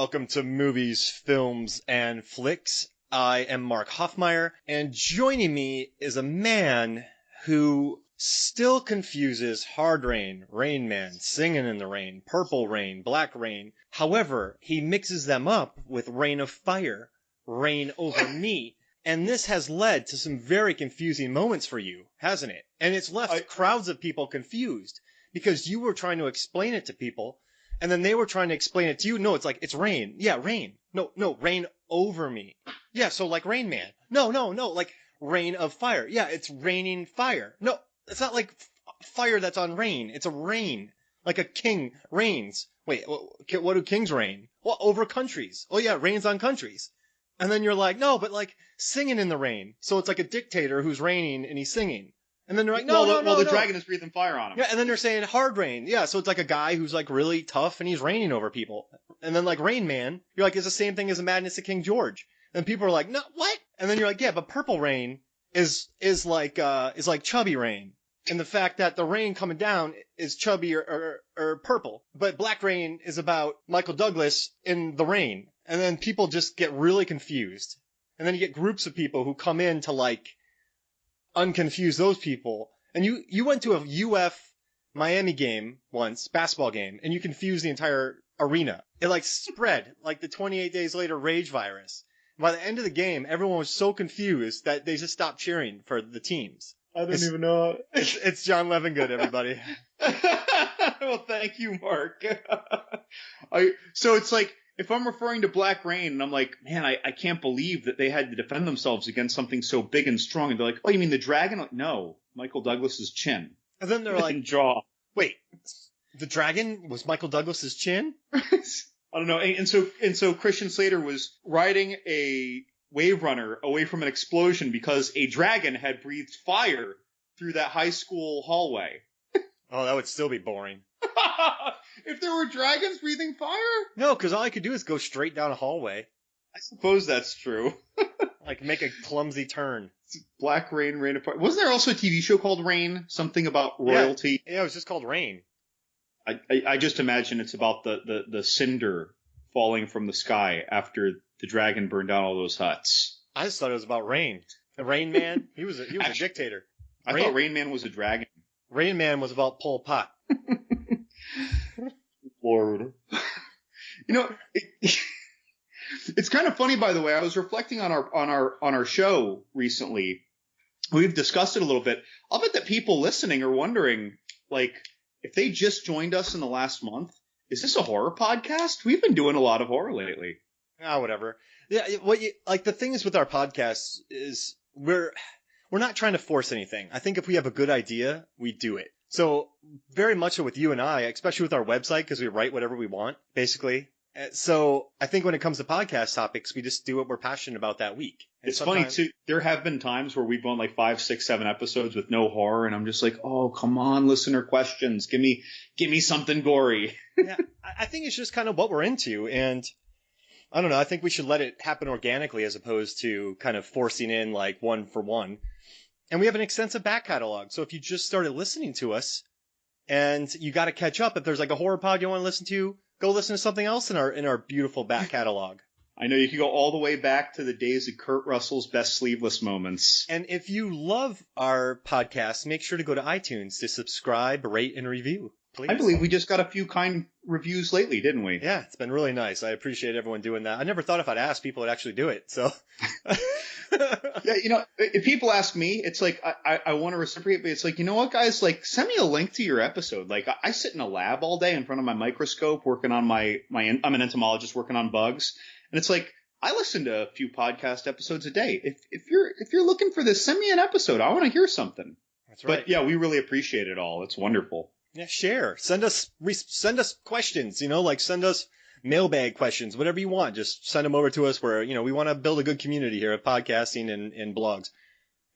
Welcome to Movies, Films, and Flicks. I am Mark Hoffmeyer, and joining me is a man who still confuses Hard Rain, Rain Man, Singing in the Rain, Purple Rain, Black Rain. However, he mixes them up with Rain of Fire, Rain Over Me. And this has led to some very confusing moments for you, hasn't it? And it's left crowds of people confused because you were trying to explain it to people, and then they were trying to explain it to you. No, it's like, it's rain. Yeah, rain. No, rain over me. Yeah, so like Rain Man. No, like Rain of Fire. Yeah, it's raining fire. No, it's not like fire that's on rain. It's a rain. Like a king reigns. Wait, what do kings reign? Well, over countries. Oh yeah, rains on countries. And then you're like, no, but like singing in the rain. So it's like a dictator who's reigning and he's singing. And then they're like, no. The dragon is breathing fire on him. Yeah, and then they're saying hard rain. Yeah, so it's like a guy who's like really tough and he's reigning over people. And then like Rain Man, you're like, it's the same thing as the Madness of King George. And people are like, no, what? And then you're like, yeah, but Purple Rain is like chubby rain. And the fact that the rain coming down is chubby or purple. But Black Rain is about Michael Douglas in the rain. And then people just get really confused. And then you get groups of people who come in to like unconfuse those people. And you went to a UF Miami game once, basketball game, and you confused the entire arena. It like spread like the 28 days later rage virus. By the end of the game, everyone was so confused that they just stopped cheering for the teams. I don't even know. It's John Levingood, everybody. Well, thank you, Mark. So it's like, if I'm referring to Black Rain and I'm like, man, I can't believe that they had to defend themselves against something so big and strong. And they're like, oh, you mean the dragon? Like, no, Michael Douglas's chin. And then they're like, jaw. Wait, the dragon was Michael Douglas's chin? I don't know. And so Christian Slater was riding a wave runner away from an explosion because a dragon had breathed fire through that high school hallway. Oh, that would still be boring. If there were dragons breathing fire? No, because all I could do is go straight down a hallway. I suppose that's true. Like make a clumsy turn. Black Rain, Rain of Fire. Wasn't there also a TV show called Rain? Something about royalty? Yeah, it was just called Rain. I just imagine it's about the cinder falling from the sky after the dragon burned down all those huts. I just thought it was about rain. The Rain Man, he was a dictator. I thought Rain Man was a dragon. Rain Man was about Pol Pot. Lord. You know, it's kind of funny, by the way. I was reflecting on our show recently. We've discussed it a little bit. I'll bet that people listening are wondering, like, if they just joined us in the last month, is this a horror podcast? We've been doing a lot of horror lately. Whatever. Yeah, the thing is with our podcast is we're not trying to force anything. I think if we have a good idea, we do it. So very much so with you and I, especially with our website, because we write whatever we want, basically. So I think when it comes to podcast topics, we just do what we're passionate about that week. And it's funny too. There have been times where we've gone like 5, 6, 7 episodes with no horror, and I'm just like, oh, come on, listener questions. Give me something gory. Yeah, I think it's just kind of what we're into, and I don't know. I think we should let it happen organically as opposed to kind of forcing in like one for one. And we have an extensive back catalog. So if you just started listening to us and you got to catch up, if there's like a horror pod you want to listen to, go listen to something else in our beautiful back catalog. I know you can go all the way back to the days of Kurt Russell's best sleeveless moments. And if you love our podcast, make sure to go to iTunes to subscribe, rate, and review. Please. I believe we just got a few kind reviews lately, didn't we? Yeah, it's been really nice. I appreciate everyone doing that. I never thought if I'd ask people would actually do it. So, yeah, you know, if people ask me, it's like I want to reciprocate, but it's like, you know what, guys? Like, send me a link to your episode. Like, I sit in a lab all day in front of my microscope working on I'm an entomologist working on bugs, and it's like I listen to a few podcast episodes a day. If you're looking for this, send me an episode. I want to hear something. That's right. But yeah, we really appreciate it all. It's wonderful. Yeah, share. Send us questions, like send us mailbag questions, whatever you want. Just send them over to us where, we want to build a good community here of podcasting and blogs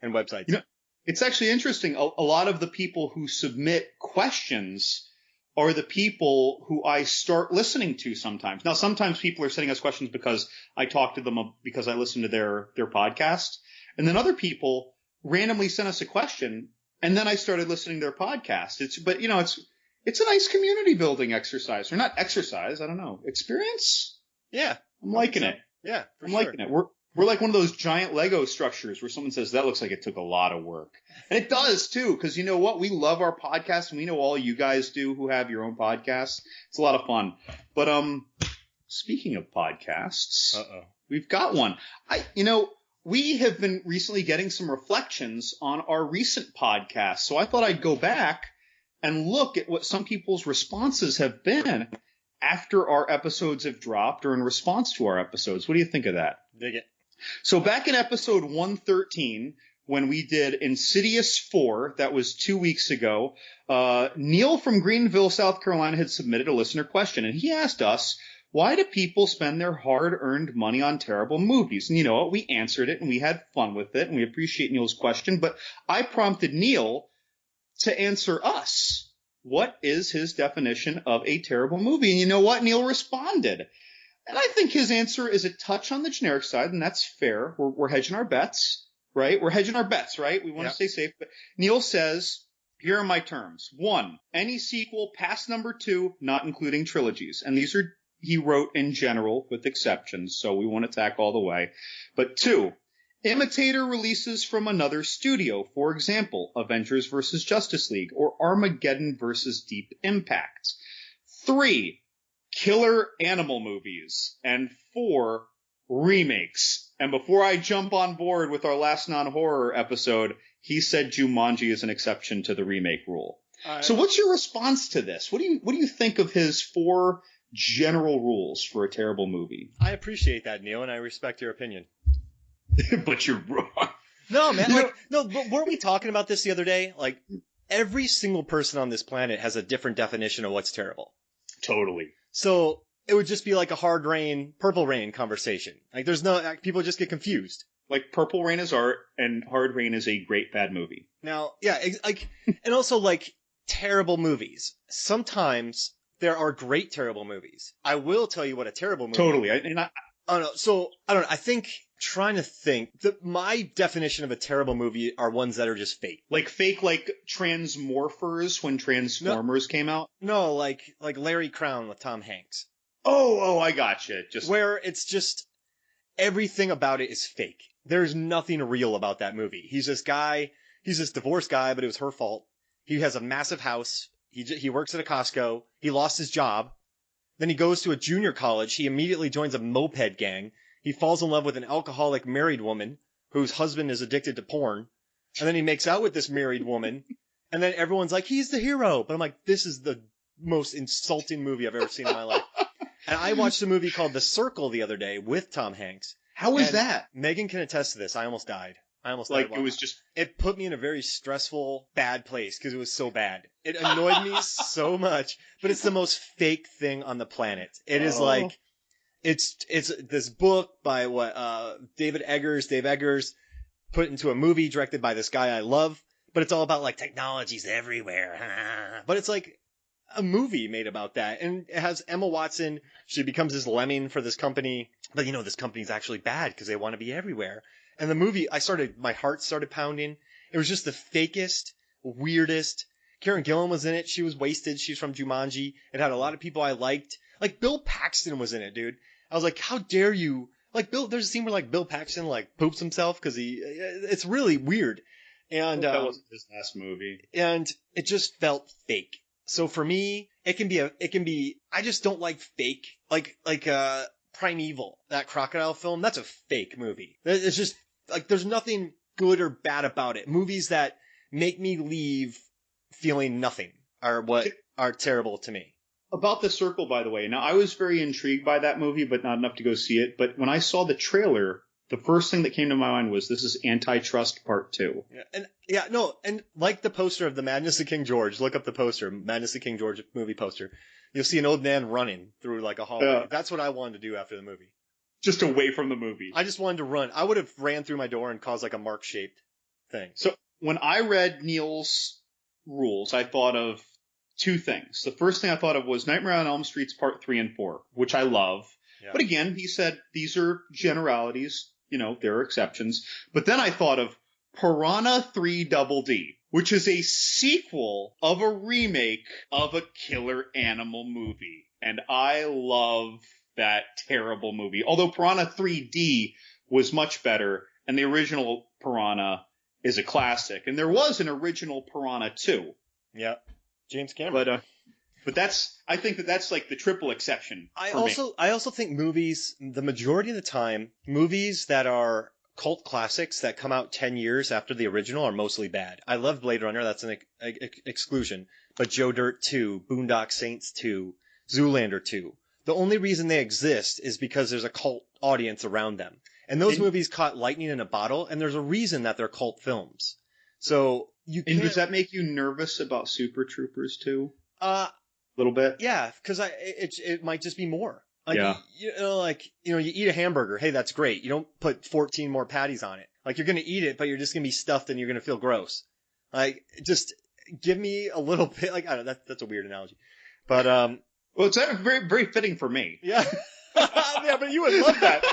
and websites. It's actually interesting. A lot of the people who submit questions are the people who I start listening to sometimes. Now, sometimes people are sending us questions because I talk to them because I listen to their podcast. And then other people randomly send us a question. And then I started listening to their podcast. It's a nice community building exercise, or not exercise. I don't know. Experience? Yeah. I'm liking it. Yeah, for I'm sure. liking it. We're like one of those giant Lego structures where someone says that looks like it took a lot of work. And it does too, because you know what? We love our podcast and we know all you guys do who have your own podcasts. It's a lot of fun. But speaking of podcasts, we've got one. We have been recently getting some reflections on our recent podcasts. So I thought I'd go back and look at what some people's responses have been after our episodes have dropped or in response to our episodes. What do you think of that? Dig it. So back in episode 113, when we did Insidious 4, that was 2 weeks ago, Neil from Greenville, South Carolina had submitted a listener question, and he asked us, why do people spend their hard-earned money on terrible movies? And you know what? We answered it, and we had fun with it, and we appreciate Neil's question, but I prompted Neil to answer us. What is his definition of a terrible movie? And you know what? Neil responded. And I think his answer is a touch on the generic side, and that's fair. We're hedging our bets, right? We're hedging our bets, right? We want to stay safe. But Neil says, here are my terms. 1, any sequel past number 2, not including trilogies. And these are, he wrote in general with exceptions, so we won't attack all the way. But 2, imitator releases from another studio. For example, Avengers vs. Justice League or Armageddon vs. Deep Impact. 3, killer animal movies. And 4, remakes. And before I jump on board with our last non-horror episode, he said Jumanji is an exception to the remake rule. So what's your response to this? What do you think of his 4 general rules for a terrible movie? I appreciate that, Neil, and I respect your opinion. But you're wrong. No, man. But weren't we talking about this the other day? Like, every single person on this planet has a different definition of what's terrible. Totally. So it would just be like a hard rain, purple rain conversation. Like, people just get confused. Like, Purple Rain is art and Hard Rain is a great bad movie. Now, yeah, and also like terrible movies. Sometimes there are great terrible movies. I will tell you what a terrible movie. Totally. I don't know. So I don't know. I think trying to think my definition of a terrible movie are ones that are just fake. Like Transmorphers when Transformers came out? No, like Larry Crown with Tom Hanks. Oh, I gotcha. Just where it's just everything about it is fake. There's nothing real about that movie. He's this divorced guy, but it was her fault. He has a massive house. He works at a Costco. He lost his job. Then he goes to a junior college. He immediately joins a moped gang. He falls in love with an alcoholic married woman whose husband is addicted to porn. And then he makes out with this married woman. And then everyone's like, he's the hero. But I'm like, this is the most insulting movie I've ever seen in my life. And I watched a movie called The Circle the other day with Tom Hanks. How was that? Megan can attest to this. I almost died. It put me in a very stressful, bad place because it was so bad. It annoyed me so much, but it's the most fake thing on the planet. It is like, it's this book by Dave Eggers put into a movie directed by this guy I love, but it's all about like technology's everywhere. But it's like a movie made about that. And it has Emma Watson. She becomes this lemming for this company, but this company's actually bad because they want to be everywhere. And the movie, my heart started pounding. It was just the fakest, weirdest. Karen Gillan was in it. She was wasted. She's from Jumanji. It had a lot of people I liked. Like, Bill Paxton was in it, dude. I was like, how dare you? Like, there's a scene where, like, Bill Paxton, like, poops himself because it's really weird. And, that wasn't his last movie. And it just felt fake. So for me, it can be, I just don't like fake. Like, Primeval, that crocodile film, that's a fake movie. It's just, like, there's nothing good or bad about it. Movies that make me leave feeling nothing are what are terrible to me. About The Circle, by the way. Now, I was very intrigued by that movie, but not enough to go see it. But when I saw the trailer, the first thing that came to my mind was, this is Antitrust Part 2. And like the poster of The Madness of King George, look up the poster, Madness of King George movie poster. You'll see an old man running through like a hallway. That's what I wanted to do after the movie. Just away from the movie. I just wanted to run. I would have ran through my door and caused like a mark-shaped thing. So when I read Neil's rules, I thought of 2 things. The first thing I thought of was Nightmare on Elm Street's Part 3 and 4, which I love. Yeah. But again, he said these are generalities. There are exceptions. But then I thought of Piranha 3 Double D, which is a sequel of a remake of a killer animal movie. And I love that terrible movie. Although Piranha 3D was much better, and the original Piranha is a classic. And there was an original Piranha 2. Yeah. James Cameron. But I think that's like the triple exception. I also think movies, the majority of the time, movies that are cult classics that come out 10 years after the original are mostly bad. I love Blade Runner. That's an exclusion. But Joe Dirt 2, Boondock Saints 2, Zoolander 2. The only reason they exist is because there's a cult audience around them. And those movies caught lightning in a bottle, and there's a reason that they're cult films. So you can't... And does that make you nervous about Super Troopers 2? A little bit? Yeah, because it might just be more. Like, yeah. You eat a hamburger. Hey, that's great. You don't put 14 more patties on it. Like, you're going to eat it, but you're just going to be stuffed and you're going to feel gross. Like, just give me a little bit. Like, I don't know. That's a weird analogy. But, well, it's very, very fitting for me. Yeah. Yeah, but you would love that.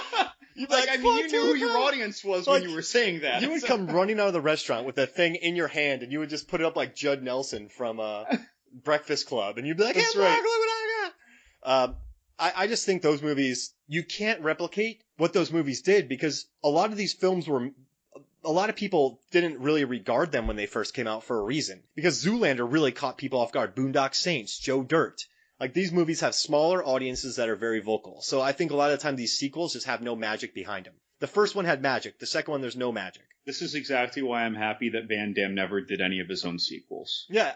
You knew who your audience was when you were saying that. You would come running out of the restaurant with that thing in your hand and you would just put it up like Judd Nelson from, Breakfast Club. And you'd be like, that's hey, right. Mark, look what I got. I just think those movies, you can't replicate what those movies did because a lot of these films a lot of people didn't really regard them when they first came out for a reason. Because Zoolander really caught people off guard. Boondock Saints, Joe Dirt. Like, these movies have smaller audiences that are very vocal. So I think a lot of the time these sequels just have no magic behind them. The first one had magic. The second one, there's no magic. This is exactly why I'm happy that Van Damme never did any of his own sequels. Yeah,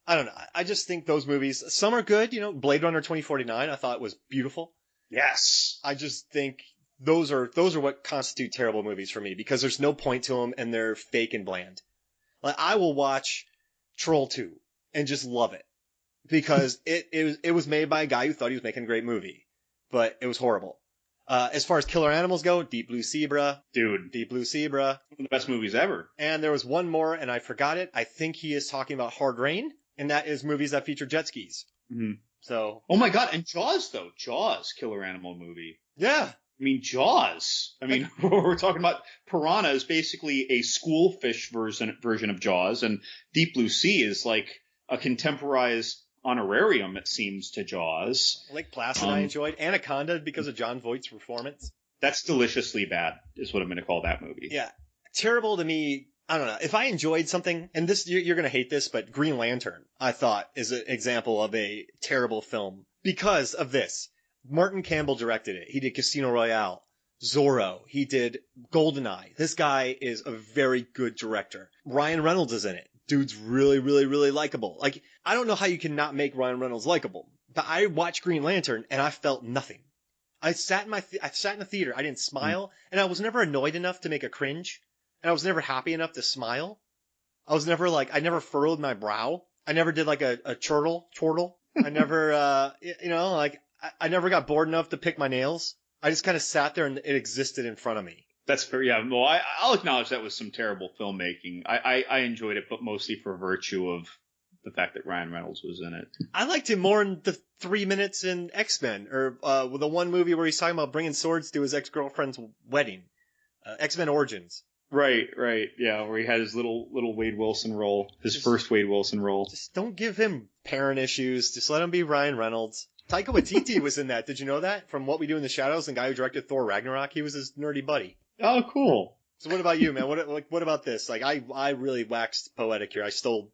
I don't know. I just think those movies, some are good. Blade Runner 2049, I thought was beautiful. Yes. I just think those are what constitute terrible movies for me because there's no point to them and they're fake and bland. Like, I will watch Troll 2 and just love it because it was made by a guy who thought he was making a great movie, but it was horrible. As far as killer animals go, Deep Blue Sea, bruh. Dude. Deep Blue Sea, bruh. One of the best movies ever. And there was one more and I forgot it. I think he is talking about Hard Rain. And that is movies that feature jet skis. Mm-hmm. So. Oh my god! And Jaws, though. Jaws, killer animal movie. Yeah. I mean, Jaws. I mean, we're talking about Piranha is basically a school fish version of Jaws, and Deep Blue Sea is like a contemporized honorarium, it seems, to Jaws. Lake Placid I enjoyed. Anaconda because of Jon Voight's performance. That's deliciously bad, is what I'm going to call that movie. Yeah. Terrible to me. I don't know. If I enjoyed something, and this, you're going to hate this, but Green Lantern, I thought, is an example of a terrible film because of this. Martin Campbell directed it. He did Casino Royale, Zorro. He did Goldeneye. This guy is a very good director. Ryan Reynolds is in it. Dude's really, really, really likable. Like, I don't know how you can not make Ryan Reynolds likable, but I watched Green Lantern and I felt nothing. I sat in the theater. I didn't smile, and I was never annoyed enough to make a cringe. And I was never happy enough to smile. I never furrowed my brow. I never did like a chortle. I never, I never got bored enough to pick my nails. I just kind of sat there and it existed in front of me. That's fair. Yeah. Well, I'll acknowledge that was some terrible filmmaking. I enjoyed it, but mostly for virtue of the fact that Ryan Reynolds was in it. I liked him more in the 3 minutes in X-Men or, the one movie where he's talking about bringing swords to his ex-girlfriend's wedding. X-Men Origins. Right, yeah, where he had his little Wade Wilson role, first Wade Wilson role. Just don't give him parent issues. Just let him be Ryan Reynolds. Taika Waititi was in that. Did you know that? From What We Do in the Shadows, the guy who directed Thor Ragnarok, he was his nerdy buddy. Oh, cool. So what about you, man? What about this? Like, I really waxed poetic here. I stole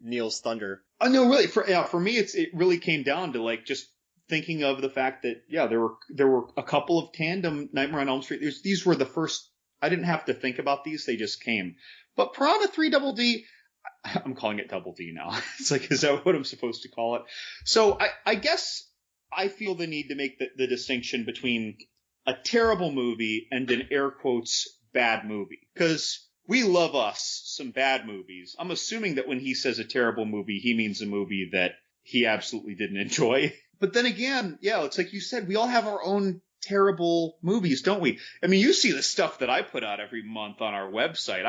Neil's thunder. Oh no, really. For me, it really came down to like just thinking of the fact that there were a couple of tandem Nightmare on Elm Street. These were the first. I didn't have to think about these; they just came. But Piranha 3 Double D, I'm calling it Double D now. It's like, is that what I'm supposed to call it? So I guess I feel the need to make the distinction between a terrible movie and an air quotes bad movie, because we love us some bad movies. I'm assuming that when he says a terrible movie, he means a movie that he absolutely didn't enjoy. But then again, yeah, it's like you said, we all have our own terrible movies, don't we? I mean, you see the stuff that I put out every month on our website.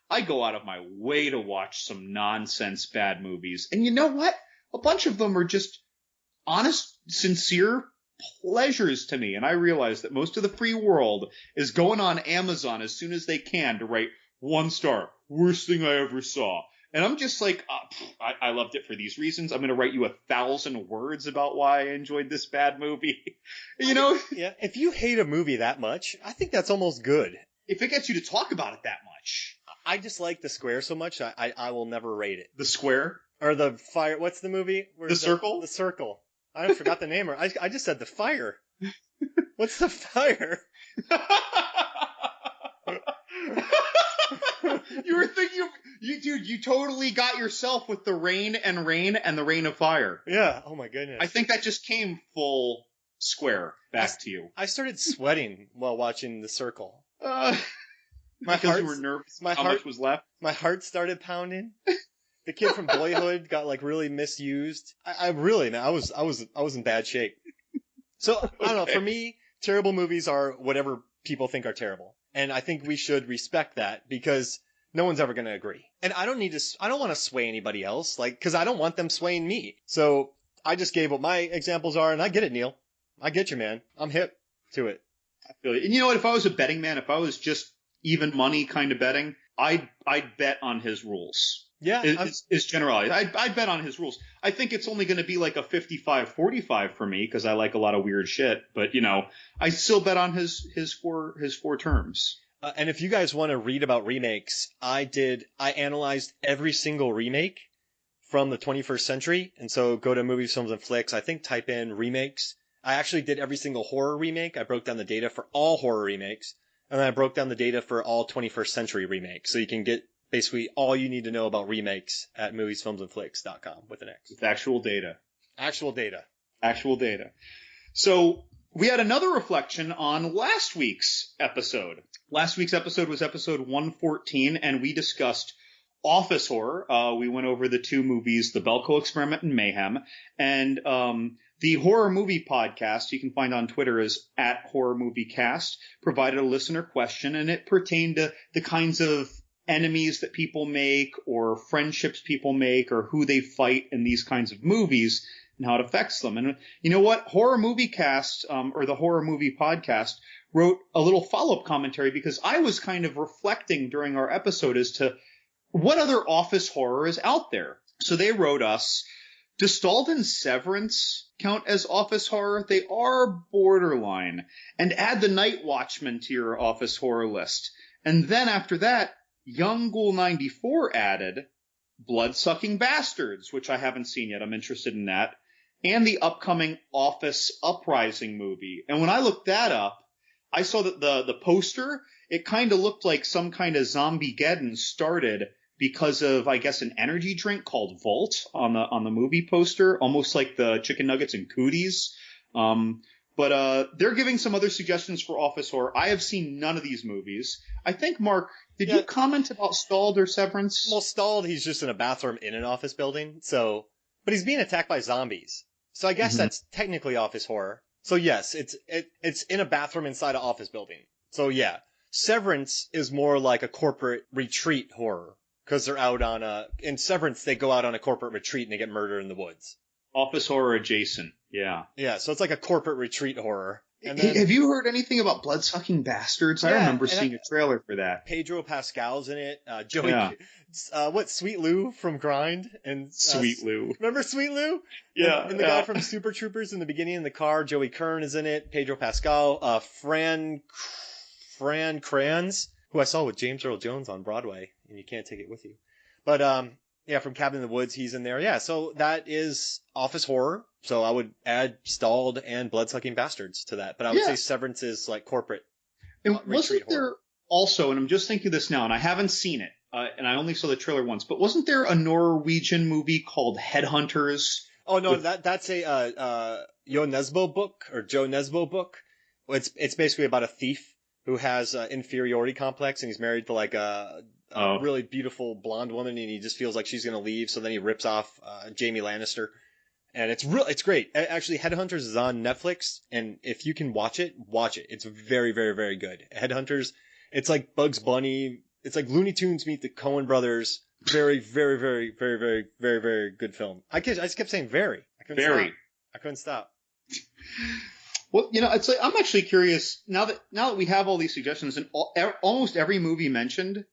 I go out of my way to watch some nonsense bad movies. And you know what? A bunch of them are just honest, sincere pleasures to me. And I realize that most of the free world is going on Amazon as soon as they can to write 1 star, worst thing I ever saw. And I'm just like, I loved it for these reasons. I'm going to write you 1,000 words about why I enjoyed this bad movie. You know, Yeah, if you hate a movie that much, I think that's almost good. if it gets you to talk about it that much. I just like The Square so much, I will never rate it. The Square? Or The Fire, what's the movie? The Circle? The Circle. I forgot the name. I just said The Fire. What's The Fire? You were thinking of, dude, you totally got yourself with the Rain and the Rain of Fire. Yeah, oh my goodness. I think that just came full square back to you. I started sweating while watching The Circle. Because you were nervous how much was left? My heart started pounding. The kid from Boyhood got like really misused. I really, man, I was in bad shape. So I don't know. For me, terrible movies are whatever people think are terrible, and I think we should respect that because no one's ever going to agree. And I don't want to sway anybody else, like because I don't want them swaying me. So I just gave what my examples are, and I get it, Neil. I get you, man. I'm hip to it. I feel it. And you know what? If I was a betting man, if I was just even money kind of betting, I'd bet on his rules. Yeah. Is generalized. I'd bet on his rules. I think it's only going to be like a 55-45 for me because I like a lot of weird shit. But, you know, I still bet on his four terms. And if you guys want to read about remakes, I analyzed every single remake from the 21st century. And so go to Movies, Films, and Flicks. I think type in remakes. I actually did every single horror remake. I broke down the data for all horror remakes. And then I broke down the data for all 21st century remakes. So you can get basically all you need to know about remakes at moviesfilmsandflicks.com with an X. With actual data. Actual data. Actual data. So we had another reflection on last week's episode. Last week's episode was episode 114, and we discussed office horror. We went over the two movies, The Belko Experiment and Mayhem, and the horror movie podcast you can find on Twitter is @HorrorMovieCast, provided a listener question, and it pertained to the kinds of enemies that people make or friendships people make or who they fight in these kinds of movies and how it affects them. And you know what? Horror Movie Cast, or the Horror Movie Podcast, wrote a little follow-up commentary because I was kind of reflecting during our episode as to what other office horror is out there. So they wrote us, does Stalled and Severance count as office horror? They are borderline. And add The Night Watchman to your office horror list. And then after that, Young Ghoul 94 added Blood-Sucking Bastards, which I haven't seen yet. I'm interested in that. And the upcoming Office Uprising movie. And when I looked that up, I saw that the poster, it kind of looked like some kind of Zombie-geddon started because of, I guess, an energy drink called Volt on the movie poster, almost like the chicken nuggets and cooties. But they're giving some other suggestions for office horror. I have seen none of these movies. I think, Mark, did you comment about Stalled or Severance? Well, Stalled, he's just in a bathroom in an office building, but he's being attacked by zombies. So I guess that's technically office horror. So yes, it's in a bathroom inside an office building. So yeah, Severance is more like a corporate retreat horror because they're out in Severance they go out on a corporate retreat and they get murdered in the woods. Office horror adjacent, yeah. Yeah, so it's like a corporate retreat horror. And then, have you heard anything about Blood-Sucking Bastards? I remember seeing a trailer for that. Pedro Pascal's in it. Joey, Sweet Lou from Grind and Sweet Lou. Remember Sweet Lou? Yeah. And the guy from Super Troopers in the beginning in the car. Joey Kern is in it. Pedro Pascal. Fran Kranz, who I saw with James Earl Jones on Broadway, and You Can't Take It With You. But from Cabin in the Woods, he's in there. Yeah, so that is office horror. So I would add Stalled and Blood-Sucking Bastards to that. But I would say Severance is like corporate. And wasn't there also, and I'm just thinking of this now, and I haven't seen it, and I only saw the trailer once, but wasn't there a Norwegian movie called Headhunters? Oh, no, that's a Joe Nesbo book. It's basically about a thief who has an inferiority complex, and he's married to like a really beautiful blonde woman, and he just feels like she's going to leave, so then he rips off Jamie Lannister. And it's great. Actually, Headhunters is on Netflix, and if you can watch it, watch it. It's very, very, very good. Headhunters, it's like Bugs Bunny. It's like Looney Tunes meet the Coen brothers. Very, very, very, very, very, very, very good film. I just kept saying very. I couldn't stop. Well, it's like, I'm actually curious now that we have all these suggestions, and almost every movie mentioned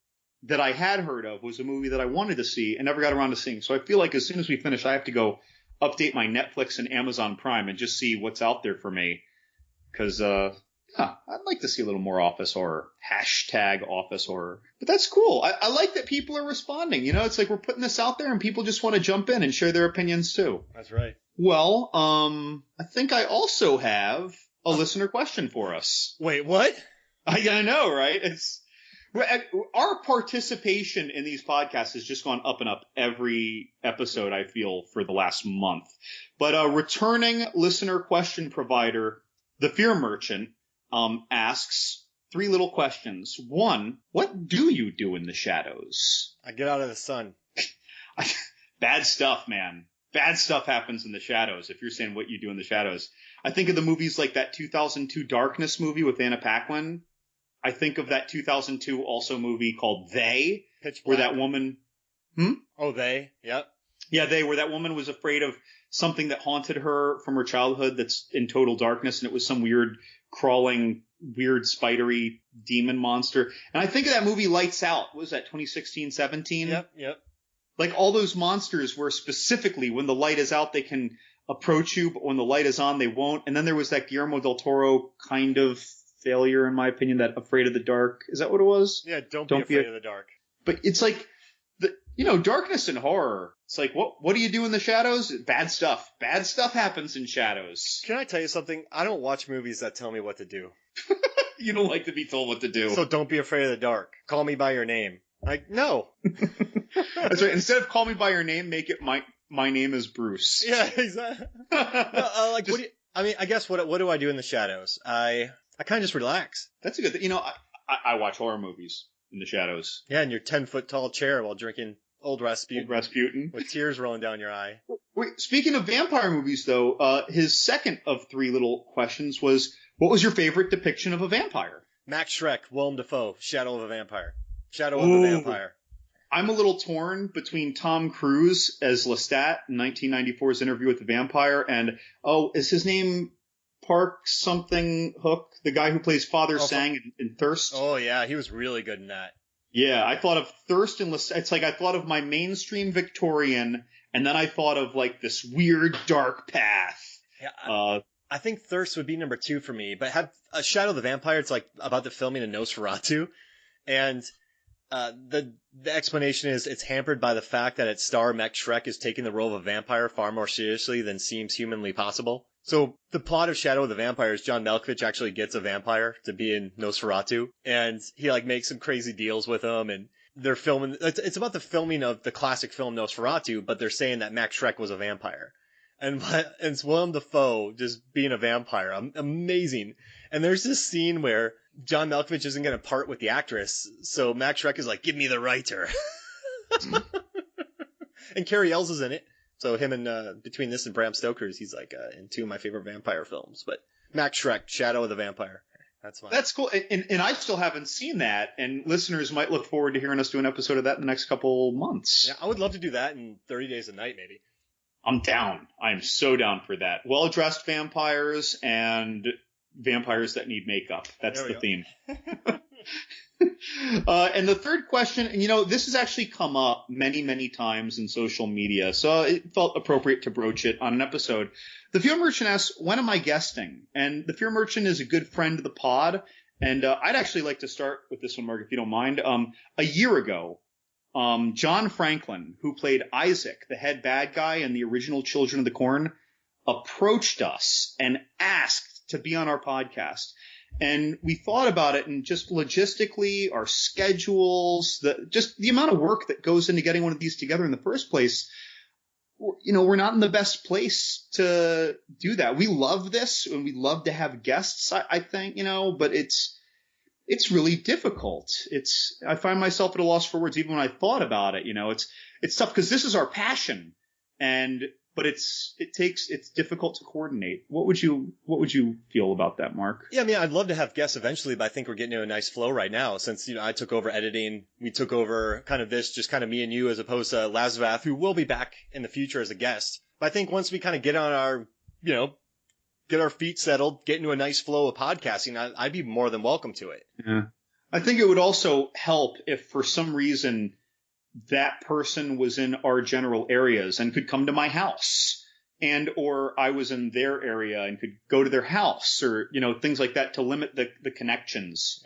that I had heard of was a movie that I wanted to see and never got around to seeing. So I feel like as soon as we finish, I have to go update my Netflix and Amazon Prime and just see what's out there for me. Because, I'd like to see a little more office horror. Hashtag office horror. But that's cool. I like that people are responding. You know, it's like we're putting this out there and people just want to jump in and share their opinions too. That's right. Well, I think I also have a listener question for us. Wait, what? I know, right? Our participation in these podcasts has just gone up and up every episode, I feel, for the last month. But a returning listener question provider, The Fear Merchant, asks 3 little questions. 1, what do you do in the shadows? I get out of the sun. Bad stuff, man. Bad stuff happens in the shadows, if you're saying what you do in the shadows. I think of the movies like that 2002 Darkness movie with Anna Paquin. I think of that 2002 also movie called They, Pitch Black. where that woman... Oh, They? Yep. Yeah, They, where that woman was afraid of something that haunted her from her childhood that's in total darkness, and it was some weird, crawling, weird, spidery demon monster. And I think of that movie Lights Out. What was that, 2016, 17? Yep. Like all those monsters where specifically when the light is out, they can approach you, but when the light is on, they won't. And then there was that Guillermo del Toro kind of failure, in my opinion, that Afraid of the Dark. Is that what it was? Yeah, don't be afraid of the dark. But it's like, darkness and horror. It's like, what do you do in the shadows? Bad stuff. Bad stuff happens in shadows. Can I tell you something? I don't watch movies that tell me what to do. You don't like to be told what to do. So don't be afraid of the dark. Call me by your name. Like, no. That's right. Instead of call me by your name, make it my name is Bruce. Yeah, exactly. I guess what do I do in the shadows? I kind of just relax. That's a good thing. I watch horror movies in the shadows. Yeah, in your 10-foot tall chair while drinking Old Rasputin. Old Rasputin. With tears rolling down your eye. Wait, speaking of vampire movies, though, his second of 3 little questions was, what was your favorite depiction of a vampire? Max Schreck, Willem Dafoe, Shadow of a Vampire. Shadow of a Vampire. I'm a little torn between Tom Cruise as Lestat in 1994's Interview with the Vampire and, is his name Park something Hook? The guy who plays Father Sang in Thirst? Oh, yeah, he was really good in that. Yeah, I thought of Thirst and Lestat. It's like I thought of my mainstream Victorian, and then I thought of like this weird dark path. Yeah, I think Thirst would be number 2 for me, but have a Shadow of the Vampire. It's like about the filming of Nosferatu, and the explanation is it's hampered by the fact that its star Max Schreck is taking the role of a vampire far more seriously than seems humanly possible. So the plot of Shadow of the Vampire is John Malkovich actually gets a vampire to be in Nosferatu, and he like makes some crazy deals with him, and they're filming. It's about the filming of the classic film Nosferatu, but they're saying that Max Schreck was a vampire, and it's Willem Dafoe just being a vampire, amazing. And there's this scene where John Malkovich isn't going to part with the actress, so Max Schreck is like, "Give me the writer," and Carrie Ells is in it. So him and between this and Bram Stoker's, he's like in 2 of my favorite vampire films. But Max Schreck, Shadow of the Vampire. That's fine. That's cool. And I still haven't seen that. And listeners might look forward to hearing us do an episode of that in the next couple months. Yeah, I would love to do that in 30 Days a Night, maybe. I'm down. I'm so down for that. Well-dressed vampires and vampires that need makeup. That's the theme. And the third question, and this has actually come up many, many times in social media, so it felt appropriate to broach it on an episode. The Fear Merchant asks, when am I guesting? And the Fear Merchant is a good friend of the pod, and I'd actually like to start with this one, Mark, if you don't mind. A year ago, John Franklin, who played Isaac, the head bad guy in the original Children of the Corn, approached us and asked to be on our podcast. And we thought about it, and just logistically, our schedules, just the amount of work that goes into getting one of these together in the first place, we're not in the best place to do that. We love this, and we love to have guests, I think, but it's really difficult. I find myself at a loss for words even when I thought about it. It's tough because this is our passion, but it's difficult to coordinate. What would you feel about that, Mark? Yeah, I mean, I'd love to have guests eventually, but I think we're getting to a nice flow right now since, I took over editing. We took over kind of this, just kind of me and you, as opposed to Lazvath, who will be back in the future as a guest. But I think once we kind of get on our, get our feet settled, get into a nice flow of podcasting, I'd be more than welcome to it. Yeah. I think it would also help if for some reason that person was in our general areas and could come to my house, and or I was in their area and could go to their house, or things like that, to limit the connections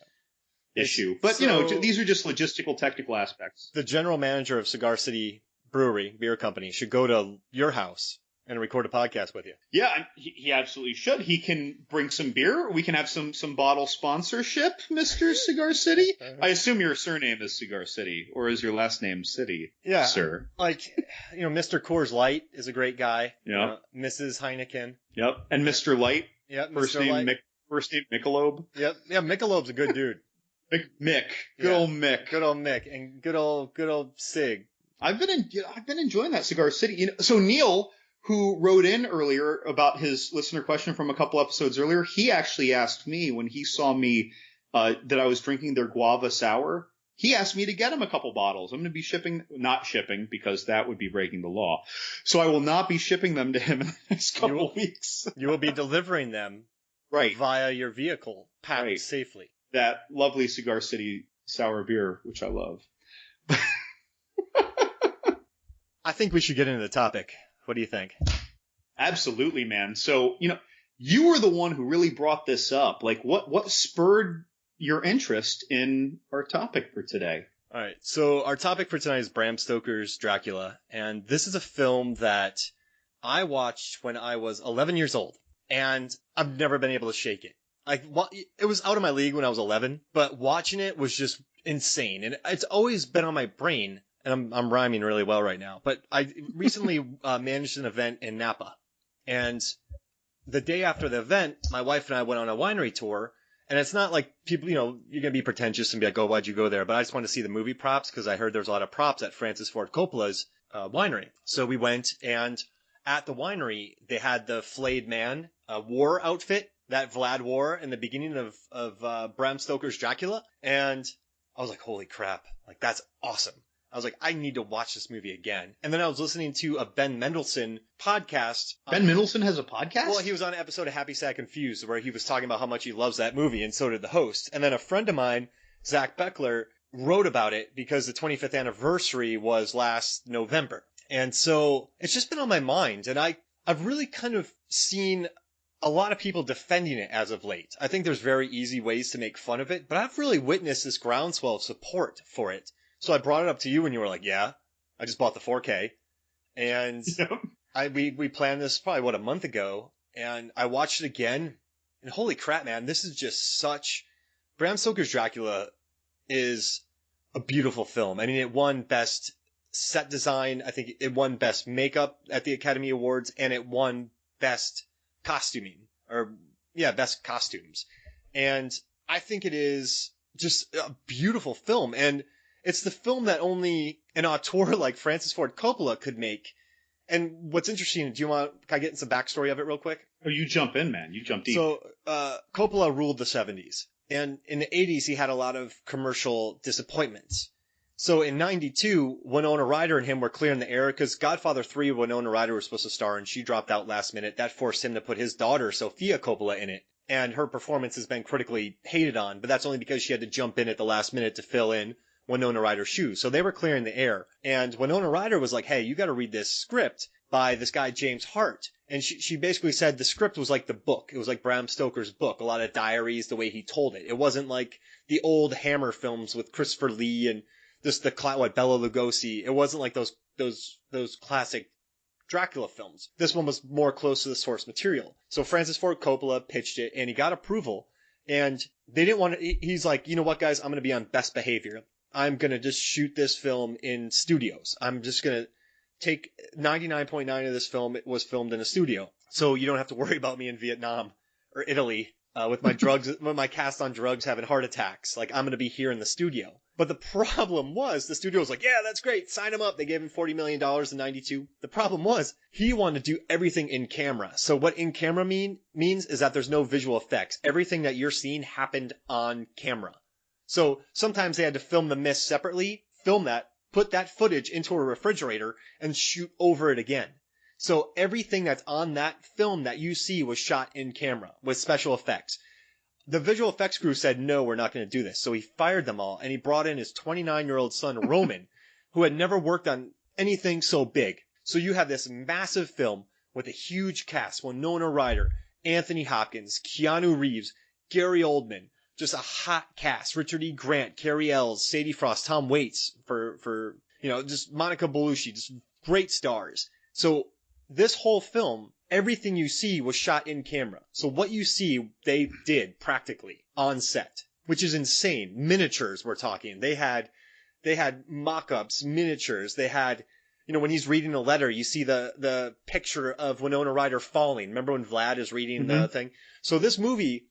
issue. But these are just logistical, technical aspects. The general manager of Cigar City Brewery, beer company, should go to your house and record a podcast with you. Yeah, he absolutely should. He can bring some beer. We can have some bottle sponsorship, Mr. Cigar City. I assume your surname is Cigar City, or is your last name City? Yeah, sir. Like, Mr. Coors Light is a great guy. Yeah. Mrs. Heineken. Yep. And Mr. Light. Yep. First name Michelob. Yep. Yeah, Michelob's a good dude. Mick. Good old Mick. Good old Mick. And good old Sig. I've been enjoying that Cigar City. So Neil, who wrote in earlier about his listener question from a couple episodes earlier, he actually asked me when he saw me that I was drinking their guava sour. He asked me to get him a couple bottles. I'm going to be not shipping because that would be breaking the law. So I will not be shipping them to him in the next couple weeks. You will be delivering them via your vehicle, packed safely. That lovely Cigar City sour beer, which I love. I think we should get into the topic. What do you think? Absolutely, man. So, you were the one who really brought this up. Like, what spurred your interest in our topic for today? All right. So our topic for tonight is Bram Stoker's Dracula. And this is a film that I watched when I was 11 years old. And I've never been able to shake it. It was out of my league when I was 11, but watching it was just insane. And it's always been on my brain. And I'm rhyming really well right now. But I recently managed an event in Napa. And the day after the event, my wife and I went on a winery tour. And it's not like people, you're going to be pretentious and be like, oh, why'd you go there? But I just wanted to see the movie props because I heard there was a lot of props at Francis Ford Coppola's winery. So we went, and at the winery, they had the flayed man war outfit that Vlad wore in the beginning of Bram Stoker's Dracula. And I was like, holy crap, like that's awesome. I was like, I need to watch this movie again. And then I was listening to a Ben Mendelsohn podcast. Ben Mendelsohn has a podcast? Well, he was on an episode of Happy, Sad, Confused where he was talking about how much he loves that movie, and so did the host. And then a friend of mine, Zach Beckler, wrote about it because the 25th anniversary was last November. And so it's just been on my mind. And I've really kind of seen a lot of people defending it as of late. I think there's very easy ways to make fun of it, but I've really witnessed this groundswell of support for it. So I brought it up to you and you were like, yeah, I just bought the 4K. And we planned this probably, a month ago. And I watched it again. And holy crap, man, this is just Bram Stoker's Dracula is a beautiful film. I mean, it won Best Set Design. I think it won Best Makeup at the Academy Awards. And it won Best Costuming. Best Costumes. And I think it is just a beautiful film. And it's the film that only an auteur like Francis Ford Coppola could make. And what's interesting, can I get in some backstory of it real quick? Oh, you jump in, man. You jump deep. So, Coppola ruled the 70s. And in the 80s, he had a lot of commercial disappointments. So in 92, Winona Ryder and him were clearing the air because Godfather 3, Winona Ryder was supposed to star and she dropped out last minute. That forced him to put his daughter, Sofia Coppola, in it. And her performance has been critically hated on, but that's only because she had to jump in at the last minute to fill in Winona Ryder's shoes. So they were clearing the air. And Winona Ryder was like, hey, you got to read this script by this guy, James Hart. And she basically said the script was like the book. It was like Bram Stoker's book. A lot of diaries, the way he told it. It wasn't like the old Hammer films with Christopher Lee and just Bela Lugosi. It wasn't like those classic Dracula films. This one was more close to the source material. So Francis Ford Coppola pitched it and he got approval. And they didn't want to, he's like, you know what, guys, I'm going to be on best behavior. I'm going to just shoot this film in studios. I'm just going to take 99.9 of this film. It was filmed in a studio. So you don't have to worry about me in Vietnam or Italy with my cast on drugs having heart attacks. Like, I'm going to be here in the studio. But the problem was the studio was like, yeah, that's great. Sign him up. They gave him $40 million in 92. The problem was he wanted to do everything in camera. So what in camera means is that there's no visual effects. Everything that you're seeing happened on camera. So sometimes they had to film the mist separately, film that, put that footage into a refrigerator, and shoot over it again. So everything that's on that film that you see was shot in camera with special effects. the visual effects crew said, no, we're not going to do this. So he fired them all, and he brought in his 29-year-old son, Roman, who had never worked on anything so big. So you have this massive film with a huge cast: Winona Ryder, Anthony Hopkins, Keanu Reeves, Gary Oldman, just a hot cast: Richard E. Grant, Cary Ells, Sadie Frost, Tom Waits, for just Monica Bellucci, just great stars. So this whole film, everything you see was shot in camera. So what you see, they did practically on set, which is insane. Miniatures, we're talking. They had mock-ups, miniatures. They had, when he's reading a letter, you see the picture of Winona Ryder falling. Remember when Vlad is reading the thing? So this movie,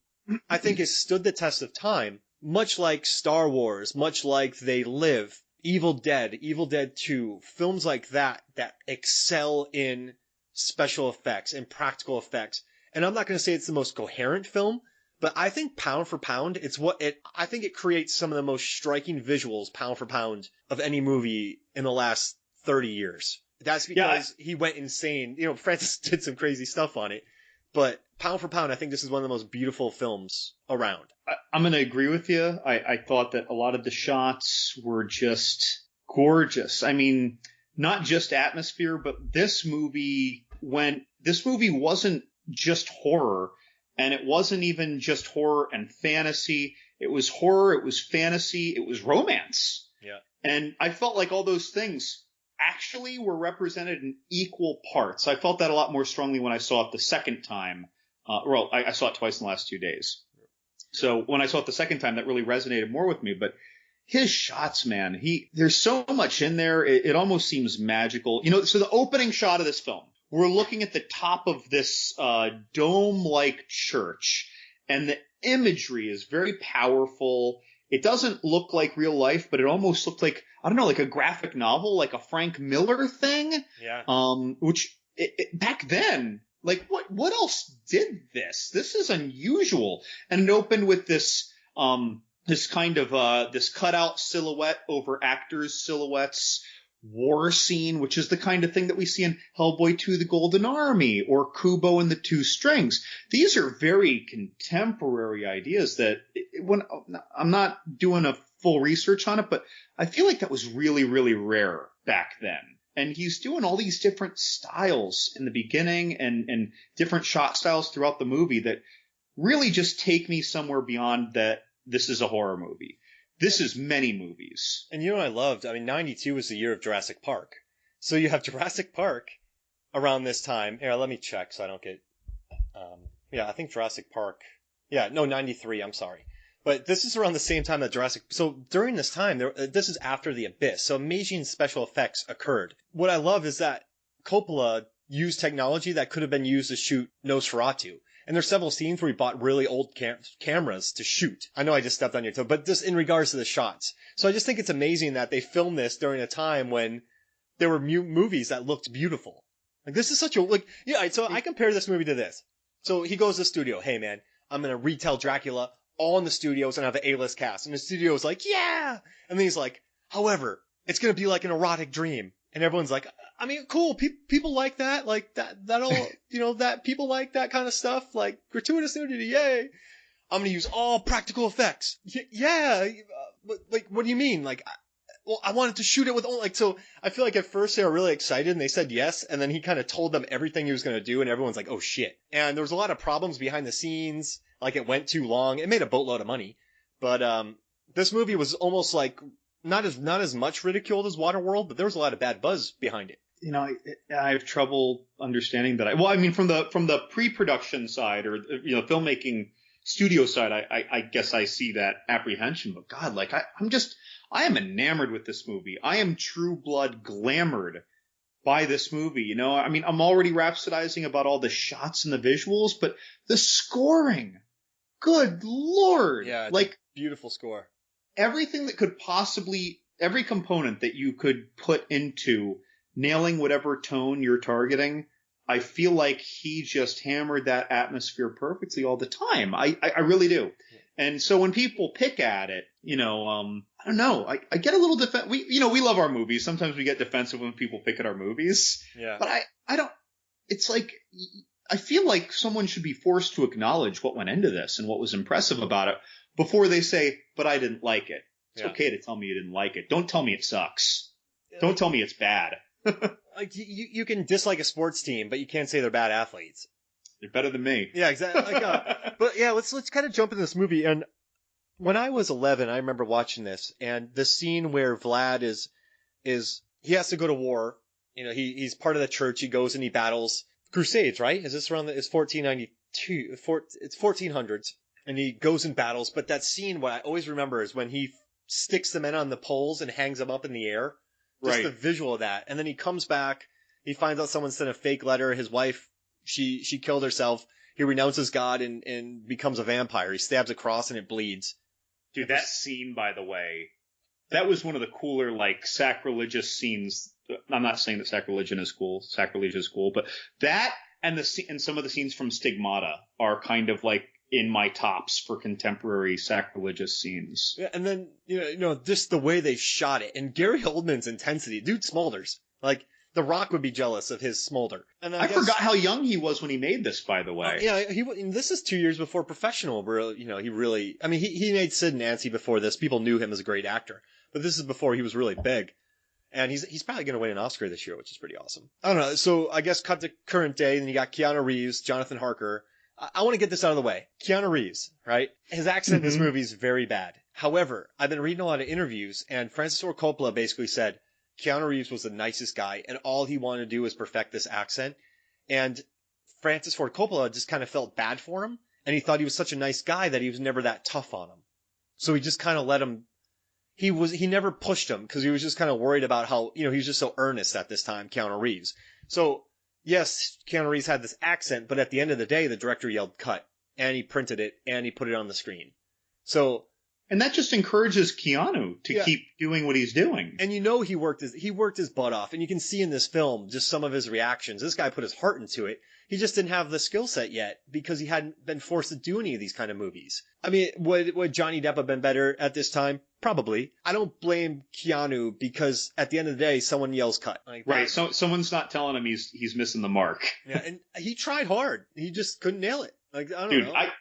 I think, has stood the test of time, much like Star Wars, much like They Live, Evil Dead 2, films like that excel in special effects and practical effects. And I'm not going to say it's the most coherent film, but I think pound for pound, I think it creates some of the most striking visuals, pound for pound, of any movie in the last 30 years. That's because he went insane. Francis did some crazy stuff on it, but pound for pound, I think this is one of the most beautiful films around. I'm going to agree with you. I thought that a lot of the shots were just gorgeous. I mean, not just atmosphere, but this movie wasn't just horror, and it wasn't even just horror and fantasy. It was horror, it was fantasy, it was romance. Yeah. And I felt like all those things actually were represented in equal parts. I felt that a lot more strongly when I saw it the second time. I saw it twice in the last 2 days. So when I saw it the second time, that really resonated more with me. But his shots, man, there's so much in there. It almost seems magical. So the opening shot of this film, we're looking at the top of this dome-like church, and the imagery is very powerful. It doesn't look like real life, but it almost looked like, I don't know, like a graphic novel, like a Frank Miller thing. Yeah. Which back then, like what else did this? This is unusual. And it opened with this kind of this cutout silhouette over actors' silhouettes war scene, which is the kind of thing that we see in Hellboy 2: The Golden Army or Kubo and the Two Strings. These are very contemporary ideas that when I'm not doing a full research on it, but I feel like that was really, really rare back then. And he's doing all these different styles in the beginning and different shot styles throughout the movie that really just take me somewhere beyond that this is a horror movie. This is many movies. And what I loved? 92 was the year of Jurassic Park. So you have Jurassic Park around this time. Here, let me check so I don't get... I think Jurassic Park... 93, I'm sorry. But this is around the same time that Jurassic... So during this time, this is after The Abyss. So amazing special effects occurred. What I love is that Coppola used technology that could have been used to shoot Nosferatu. And there's several scenes where he bought really old cameras to shoot. I know I just stepped on your toe, but just in regards to the shots. So I just think it's amazing that they filmed this during a time when there were movies that looked beautiful. Like, this is such a... so I compare this movie to this. So he goes to the studio. Hey, man, I'm going to retell Dracula all in the studios and have an A-list cast. And the studio's like, yeah! And then he's like, however, it's going to be like an erotic dream. And everyone's like, cool. People like that. Like that'll, that people like that kind of stuff. Like gratuitous nudity. Yay. I'm going to use all practical effects. Yeah. But what do you mean? I wanted to shoot it with so I feel like at first they were really excited and they said yes. And then he kind of told them everything he was going to do. And everyone's like, oh shit. And there was a lot of problems behind the scenes. Like it went too long. It made a boatload of money. But, this movie was almost like, not as much ridiculed as Waterworld, but there was a lot of bad buzz behind it. I have trouble understanding that. From the pre-production side or filmmaking studio side, I guess I see that apprehension. But God, I am enamored with this movie. I am true blood glamored by this movie. I'm already rhapsodizing about all the shots and the visuals, but the scoring, good Lord, yeah, beautiful score. Everything that could every component that you could put into nailing whatever tone you're targeting, I feel like he just hammered that atmosphere perfectly all the time. I really do. And so when people pick at it, I don't know. I get a little we love our movies. Sometimes we get defensive when people pick at our movies. Yeah. But I don't. It's like I feel like someone should be forced to acknowledge what went into this and what was impressive about it before they say, but I didn't like it. It's okay to tell me you didn't like it. Don't tell me it sucks. Don't tell me it's bad. Like you can dislike a sports team, but you can't say they're bad athletes. They're better than me. Yeah, exactly. But yeah, let's kind of jump into this movie. And when I was 11, I remember watching this, and the scene where Vlad is he has to go to war. You know, he's part of the church. He goes and he battles Crusades, right? Is this around it's 1492? It's 1400s, and he goes and battles. But that scene, what I always remember is when he sticks the men on the poles and hangs them up in the air. Just the visual of that. And then he comes back. He finds out someone sent a fake letter. His wife, she killed herself. He renounces God and becomes a vampire. He stabs a cross and it bleeds. Dude, that scene, by the way, that was one of the cooler, like, sacrilegious scenes. I'm not saying that sacrilege is cool, but that and some of the scenes from Stigmata are kind of like in my tops for contemporary sacrilegious scenes. Yeah, and then, you know, just the way they shot it. And Gary Oldman's intensity. Dude smolders. Like, The Rock would be jealous of his smolder. And I forgot how young he was when he made this, by the way. Yeah, this is 2 years before Professional. Where, you know, he made Sid and Nancy before this. People knew him as a great actor. But this is before he was really big. And he's probably going to win an Oscar this year, which is pretty awesome. I don't know. So I guess cut to current day, and you got Keanu Reeves, Jonathan Harker. I want to get this out of the way. Keanu Reeves, right? His accent in this movie is very bad. However, I've been reading a lot of interviews, and Francis Ford Coppola basically said Keanu Reeves was the nicest guy, and all he wanted to do was perfect this accent. And Francis Ford Coppola just kind of felt bad for him, and he thought he was such a nice guy that he was never that tough on him. So he just kind of let him. He never pushed him because he was just kind of worried about how, you know, he was just so earnest at this time, Keanu Reeves. So yes, Keanu Reeves had this accent, but at the end of the day, the director yelled cut, and he printed it, and he put it on the screen. So, and that just encourages Keanu to keep doing what he's doing. And you know he worked his butt off, and you can see in this film just some of his reactions. This guy put his heart into it. He just didn't have the skill set yet because he hadn't been forced to do any of these kind of movies. I mean, would Johnny Depp have been better at this time? Probably. I don't blame Keanu because at the end of the day, someone yells cut. Like, right. So someone's not telling him he's missing the mark. Yeah, and he tried hard. He just couldn't nail it. Like, I don't know. Dude,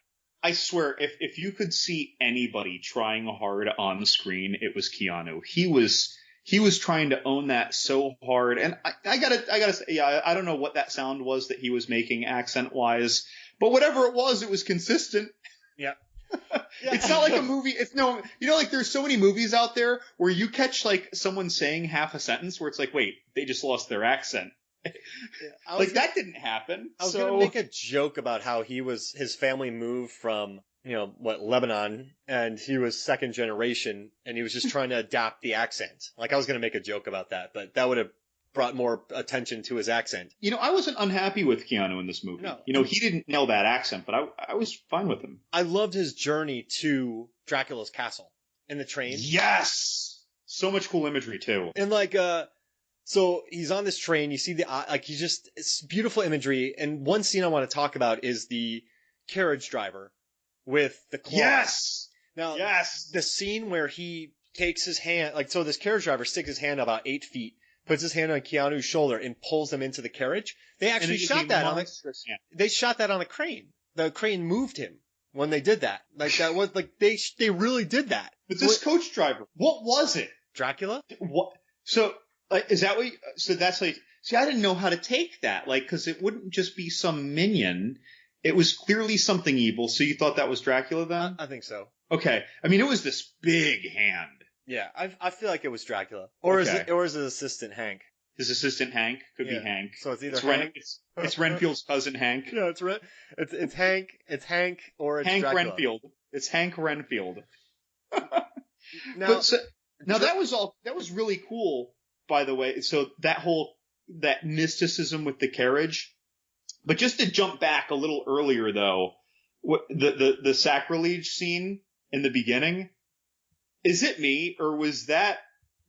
I swear, if you could see anybody trying hard on the screen, it was Keanu. He was trying to own that so hard. And I gotta say, yeah, I don't know what that sound was that he was making accent wise, but whatever it was consistent. Yeah. It's not like a movie. Like there's so many movies out there where you catch like someone saying half a sentence where it's like, wait, they just lost their accent. Yeah, that didn't happen. I was gonna make a joke about how his family moved from, Lebanon, and he was second generation, and he was just trying to adapt the accent. Like, I was gonna make a joke about that, but that would have brought more attention to his accent. I wasn't unhappy with Keanu in this movie. No. He didn't nail that accent, but I was fine with him. I loved his journey to Dracula's castle in the train. Yes! So much cool imagery, too. And so he's on this train, you see it's beautiful imagery, and one scene I want to talk about is the carriage driver with the claws. Yes! Now, yes! The scene where he takes his hand, so this carriage driver sticks his hand about 8 feet, puts his hand on Keanu's shoulder, and pulls him into the carriage. They actually shot that on the crane. The crane moved him when they did that. Like, that was, they really did that. But this coach driver, what was it? Dracula? What? So... is that what so that's like, see, I didn't know how to take that, because it wouldn't just be some minion. It was clearly something evil, so you thought that was Dracula then? I think so. Okay. I mean, it was this big hand. Yeah, I feel like it was Dracula. Or is his assistant Hank? His assistant Hank? Could be Hank. So it's either Hank. It's Renfield's cousin Hank. Yeah, it's Hank. It's Hank or it's Hank Dracula. Renfield. It's Hank Renfield. Now that was really cool. By the way, so that mysticism with the carriage, but just to jump back a little earlier though, the sacrilege scene in the beginning, is it me or was that,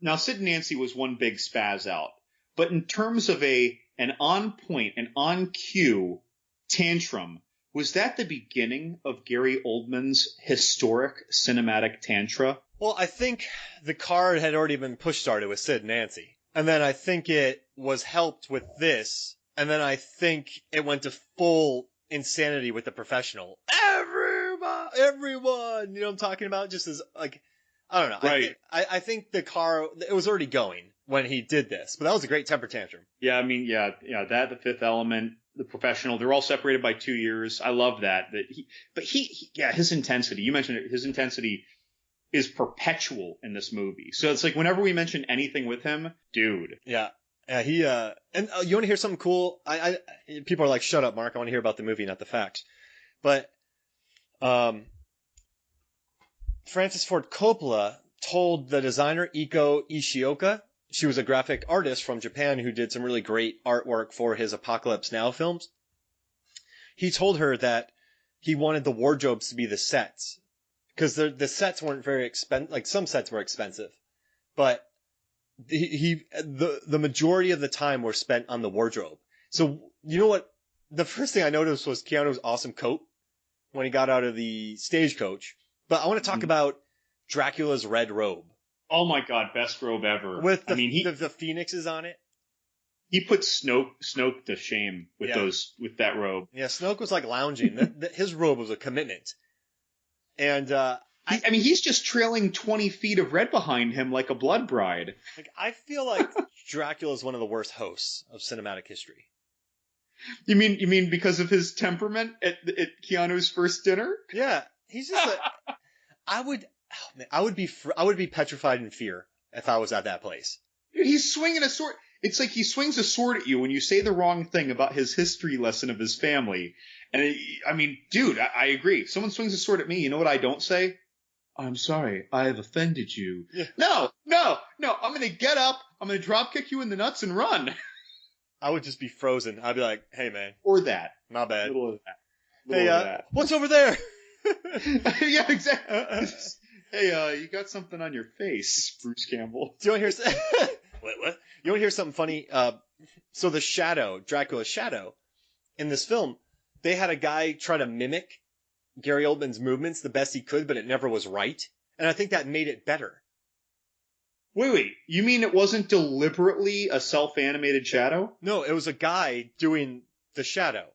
now Sid and Nancy was one big spaz out, but in terms of an on point, an on cue tantrum, was that the beginning of Gary Oldman's historic cinematic tantra? Well, I think the card had already been push started with Sid and Nancy. And then I think it was helped with this And then I think it went to full insanity with The Professional. Everyone, you know what I'm talking about? Just as like, I don't know. Right. I think the car, it was already going when he did this, but that was a great temper tantrum. Yeah, I mean, that, The Fifth Element, The Professional, they're all separated by 2 years. I love that. His intensity, you mentioned it, his intensity is perpetual in this movie. So it's like whenever we mention anything with him, dude. Yeah. And you want to hear something cool? People are like, shut up, Mark. I want to hear about the movie, not the facts. But, Francis Ford Coppola told the designer Iko Ishioka, she was a graphic artist from Japan who did some really great artwork for his Apocalypse Now films. He told her that he wanted the wardrobes to be the sets. Because the sets weren't very expensive. Like, some sets were expensive. But the majority of the time were spent on the wardrobe. So, you know what? The first thing I noticed was Keanu's awesome coat when he got out of the stagecoach. But I want to talk about Dracula's red robe. Oh my God, best robe ever. With the phoenixes on it. He put Snoke to shame with that robe. Yeah, Snoke was like lounging. His robe was a commitment. And, he's just trailing 20 feet of red behind him like a blood bride. Like, I feel like Dracula is one of the worst hosts of cinematic history. You mean because of his temperament at Keanu's first dinner? Yeah, he's just I would be petrified in fear if I was at that place. Dude, he's swinging a sword. It's like he swings a sword at you when you say the wrong thing about his history lesson of his family. And dude, I agree. If someone swings a sword at me, you know what I don't say? I'm sorry, I have offended you. Yeah. No, I'm going to get up, I'm going to drop kick you in the nuts and run. I would just be frozen. I'd be like, hey man. Or that. My bad. A little of that. Hey, what's over there? Yeah, exactly. Hey, you got something on your face, Bruce Campbell. Do you want to hear what? You want to hear something funny? So the shadow, Dracula's shadow, in this film, they had a guy try to mimic Gary Oldman's movements the best he could, but it never was right. And I think that made it better. Wait. You mean it wasn't deliberately a self-animated shadow? No, it was a guy doing the shadow.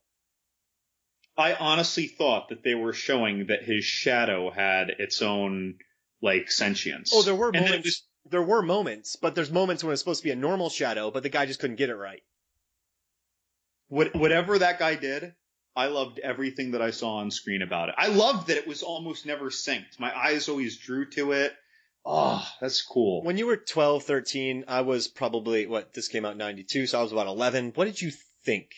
I honestly thought that they were showing that his shadow had its own, like, sentience. Oh, there were moments. There were moments, but there's moments when it's supposed to be a normal shadow, but the guy just couldn't get it right. Whatever that guy did, I loved everything that I saw on screen about it. I loved that it was almost never synced. My eyes always drew to it. Oh, that's cool. When you were 12, 13, I was probably, this came out in 92, so I was about 11. What did you think?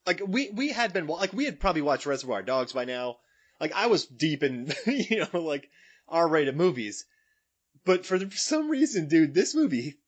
Like, we had probably watched Reservoir Dogs by now. Like, I was deep in, R-rated movies. But for some reason, dude, this movie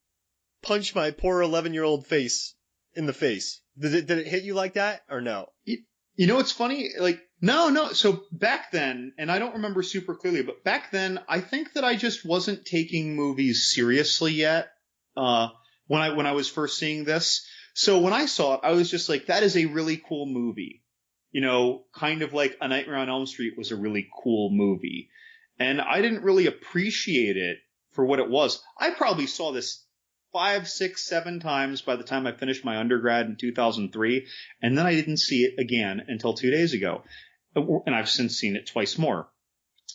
punched my poor 11-year-old face in the face. Did it hit you like that, or no? You know what's funny? Like, no. So back then, and I don't remember super clearly, but back then, I think that I just wasn't taking movies seriously yet. When I was first seeing this. So when I saw it, I was just like, that is a really cool movie. You know, kind of like A Nightmare on Elm Street was a really cool movie. And I didn't really appreciate it for what it was. I probably saw this 5, 6, 7 times by the time I finished my undergrad in 2003. And then I didn't see it again until 2 days ago. And I've since seen it twice more.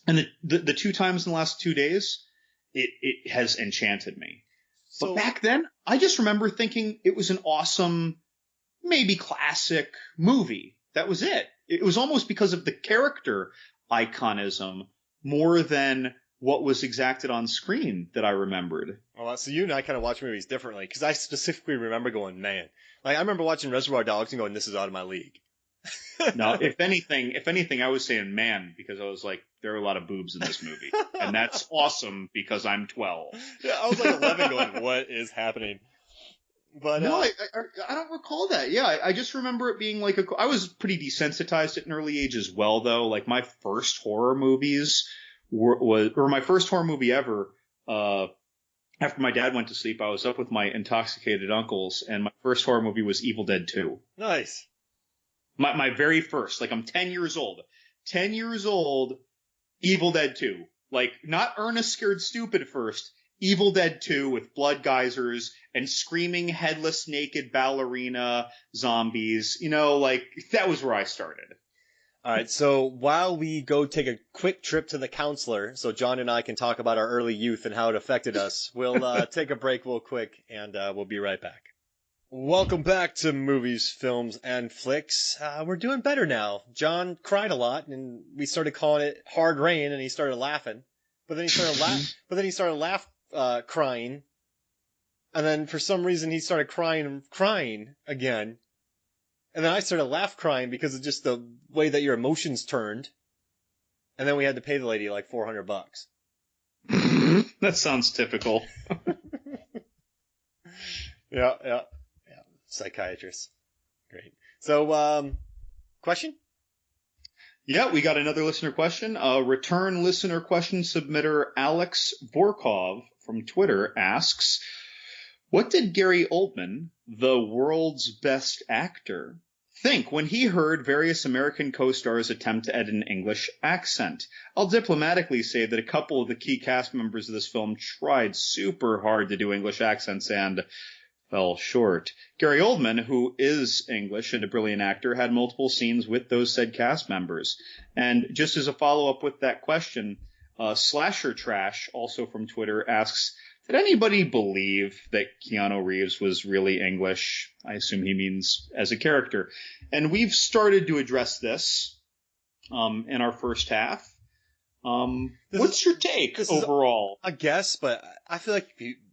And the 2 times in the last 2 days, it has enchanted me. So, but back then, I just remember thinking it was an awesome, maybe classic movie. That was it. It was almost because of the character iconism more than what was exacted on screen that I remembered. Well, so you and I kind of watch movies differently, because I specifically remember going, man. Like, I remember watching Reservoir Dogs and going, this is out of my league. No, if anything, I was saying man, because I was like, there are a lot of boobs in this movie. And that's awesome because I'm 12. Yeah, I was like 11 going, what is happening? But no, I don't recall that. Yeah, I just remember it being like I was pretty desensitized at an early age as well, though. Like my first horror movies or my first horror movie ever, after my dad went to sleep, I was up with my intoxicated uncles, and my first horror movie was Evil Dead 2. Nice. My very first, like I'm 10 years old. 10 years old, Evil Dead 2. Like, not Ernest Scared Stupid first, Evil Dead 2 with blood geysers and screaming headless naked ballerina zombies. That was where I started. All right, so while we go take a quick trip to the counselor, so John and I can talk about our early youth and how it affected us, we'll take a break real quick, and we'll be right back. Welcome back to Movies, Films, and Flicks. We're doing better now. John cried a lot, and we started calling it Hard Rain, and he started laughing. But then he started crying, and then for some reason he started crying again. And then I started crying because of just the way that your emotions turned. And then we had to pay the lady like $400. That sounds typical. Yeah. Psychiatrist. Great. So, question? Yeah, we got another listener question. Return listener question submitter Alex Vorkov from Twitter asks, what did Gary Oldman, the world's best actor, think when he heard various American co-stars attempt to add an English accent? I'll diplomatically say that a couple of the key cast members of this film tried super hard to do English accents and fell short. Gary Oldman, who is English and a brilliant actor, had multiple scenes with those said cast members. And just as a follow-up with that question, Slasher Trash, also from Twitter, asks, did anybody believe that Keanu Reeves was really English? I assume he means as a character. And we've started to address this in our first half. What's your take overall? I guess, but I feel like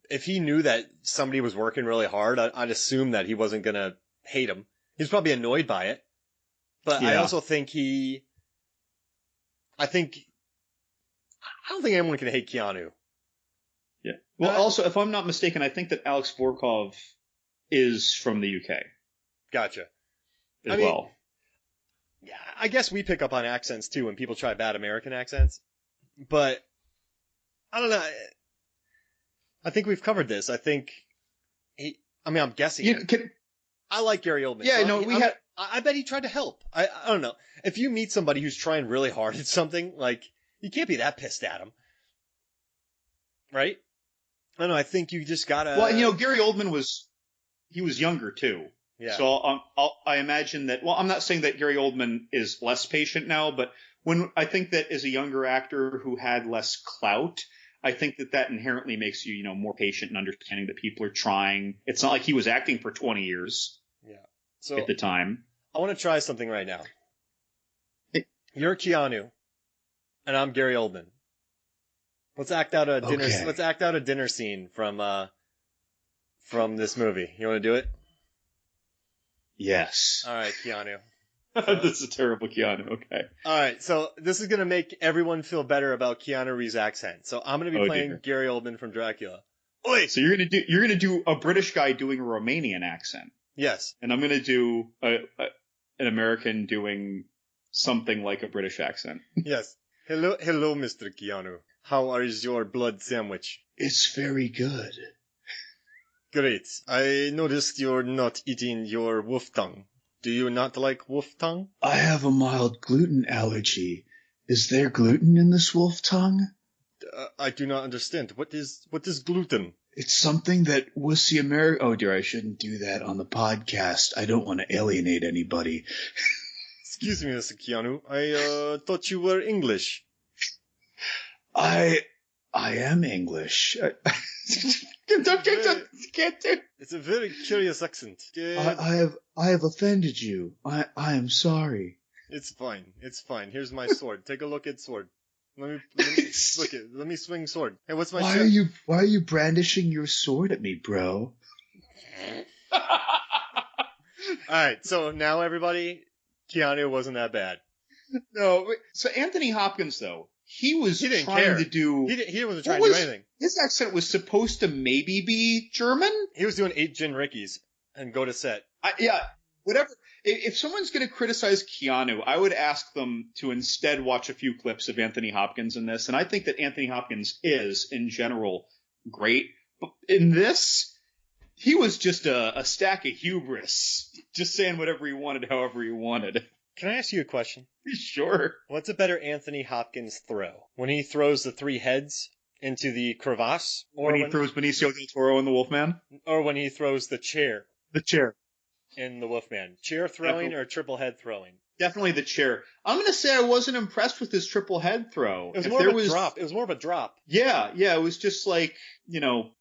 if he knew that somebody was working really hard, I'd assume that he wasn't going to hate him. He's probably annoyed by it. But yeah. I also think I don't think anyone can hate Keanu. Yeah. Well, also, if I'm not mistaken, I think that Alex Vorkov is from the UK. Gotcha. As well. Yeah, I guess we pick up on accents too when people try bad American accents. But I don't know. I think we've covered this. I think I'm guessing. I like Gary Oldman. Yeah, so I bet he tried to help. I don't know. If you meet somebody who's trying really hard at something, like, you can't be that pissed at him. Right? I don't know. I think you just gotta. Well, Gary Oldman was younger too. Yeah. So I imagine that. Well, I'm not saying that Gary Oldman is less patient now, but I think that as a younger actor who had less clout, I think that inherently makes you, more patient and understanding that people are trying. It's not like he was acting for 20 years. Yeah. So at the time, I want to try something right now. You're Keanu, and I'm Gary Oldman. Let's act out a dinner. Okay. Let's act out a dinner scene from this movie. You want to do it? Yes. All right, Keanu. This is a terrible Keanu. Okay. All right, so this is gonna make everyone feel better about Keanu Reeves' accent. So I'm gonna be playing Gary Oldman from Dracula. Oi! So you're gonna do a British guy doing a Romanian accent. Yes. And I'm gonna do an American doing something like a British accent. Yes. Hello, Mr. Keanu. How is your blood sandwich? It's very good. Great. I noticed you're not eating your wolf tongue. Do you not like wolf tongue? I have a mild gluten allergy. Is there gluten in this wolf tongue? I do not understand. What is gluten? It's something that wussy America... Oh dear, I shouldn't do that on the podcast. I don't want to alienate anybody. Excuse me, Mr. Keanu. I thought you were English. I am English. It's a very curious accent. I have offended you. I am sorry. It's fine. Here's my sword. Take a look at sword. Let me swing sword. Hey, what's my sword? Why are you brandishing your sword at me, bro? Alright, so now everybody, Keanu wasn't that bad. No, so Anthony Hopkins though, he didn't trying care. to do. He wasn't trying to do anything. His accent was supposed to maybe be German. He was doing 8 gin rickeys and go to set. Whatever. If someone's going to criticize Keanu, I would ask them to instead watch a few clips of Anthony Hopkins in this. And I think that Anthony Hopkins is, in general, great. But in this, he was just a stack of hubris, just saying whatever he wanted, however he wanted. Can I ask you a question? Sure. What's a better Anthony Hopkins throw? When he throws the 3 heads into the crevasse, When he throws Benicio del Toro in the Wolfman? or when he throws the chair The chair. in the Wolfman. Chair throwing or triple head throwing? Definitely the chair. I'm going to say I wasn't impressed with his triple head throw. It was more of a drop. It was more of a drop. Yeah, it was just like,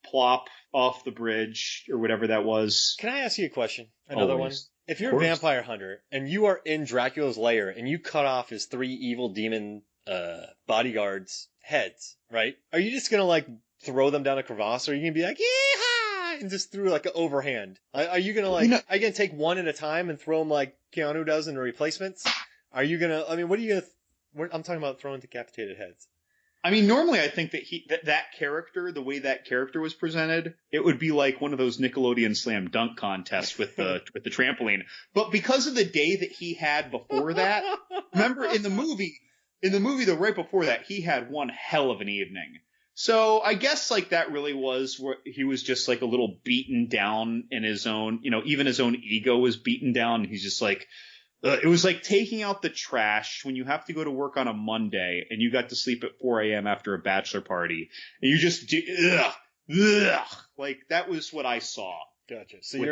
plop off the bridge or whatever that was. Can I ask you a question? Another Always. one? If you're a vampire hunter and you are in Dracula's lair and you cut off his 3 evil demon bodyguards' heads, right? Are you just going to like throw them down a crevasse, or are you going to be like, yeehaw, and just through like an overhand? Are you going to are you going to take one at a time and throw them like Keanu does in the Replacements? Are you going to, what are you going to, I'm talking about throwing decapitated heads. I mean, normally I think that that character, the way that character was presented, it would be like one of those Nickelodeon slam dunk contests with the trampoline. But because of the day that he had before that, remember in the movie though, right before that, he had one hell of an evening. So I guess like that really was where he was just like a little beaten down in his own, even his own ego was beaten down. He's just like, it was like taking out the trash when you have to go to work on a Monday and you got to sleep at 4 a.m. after a bachelor party. And you just like that was what I saw. Gotcha. So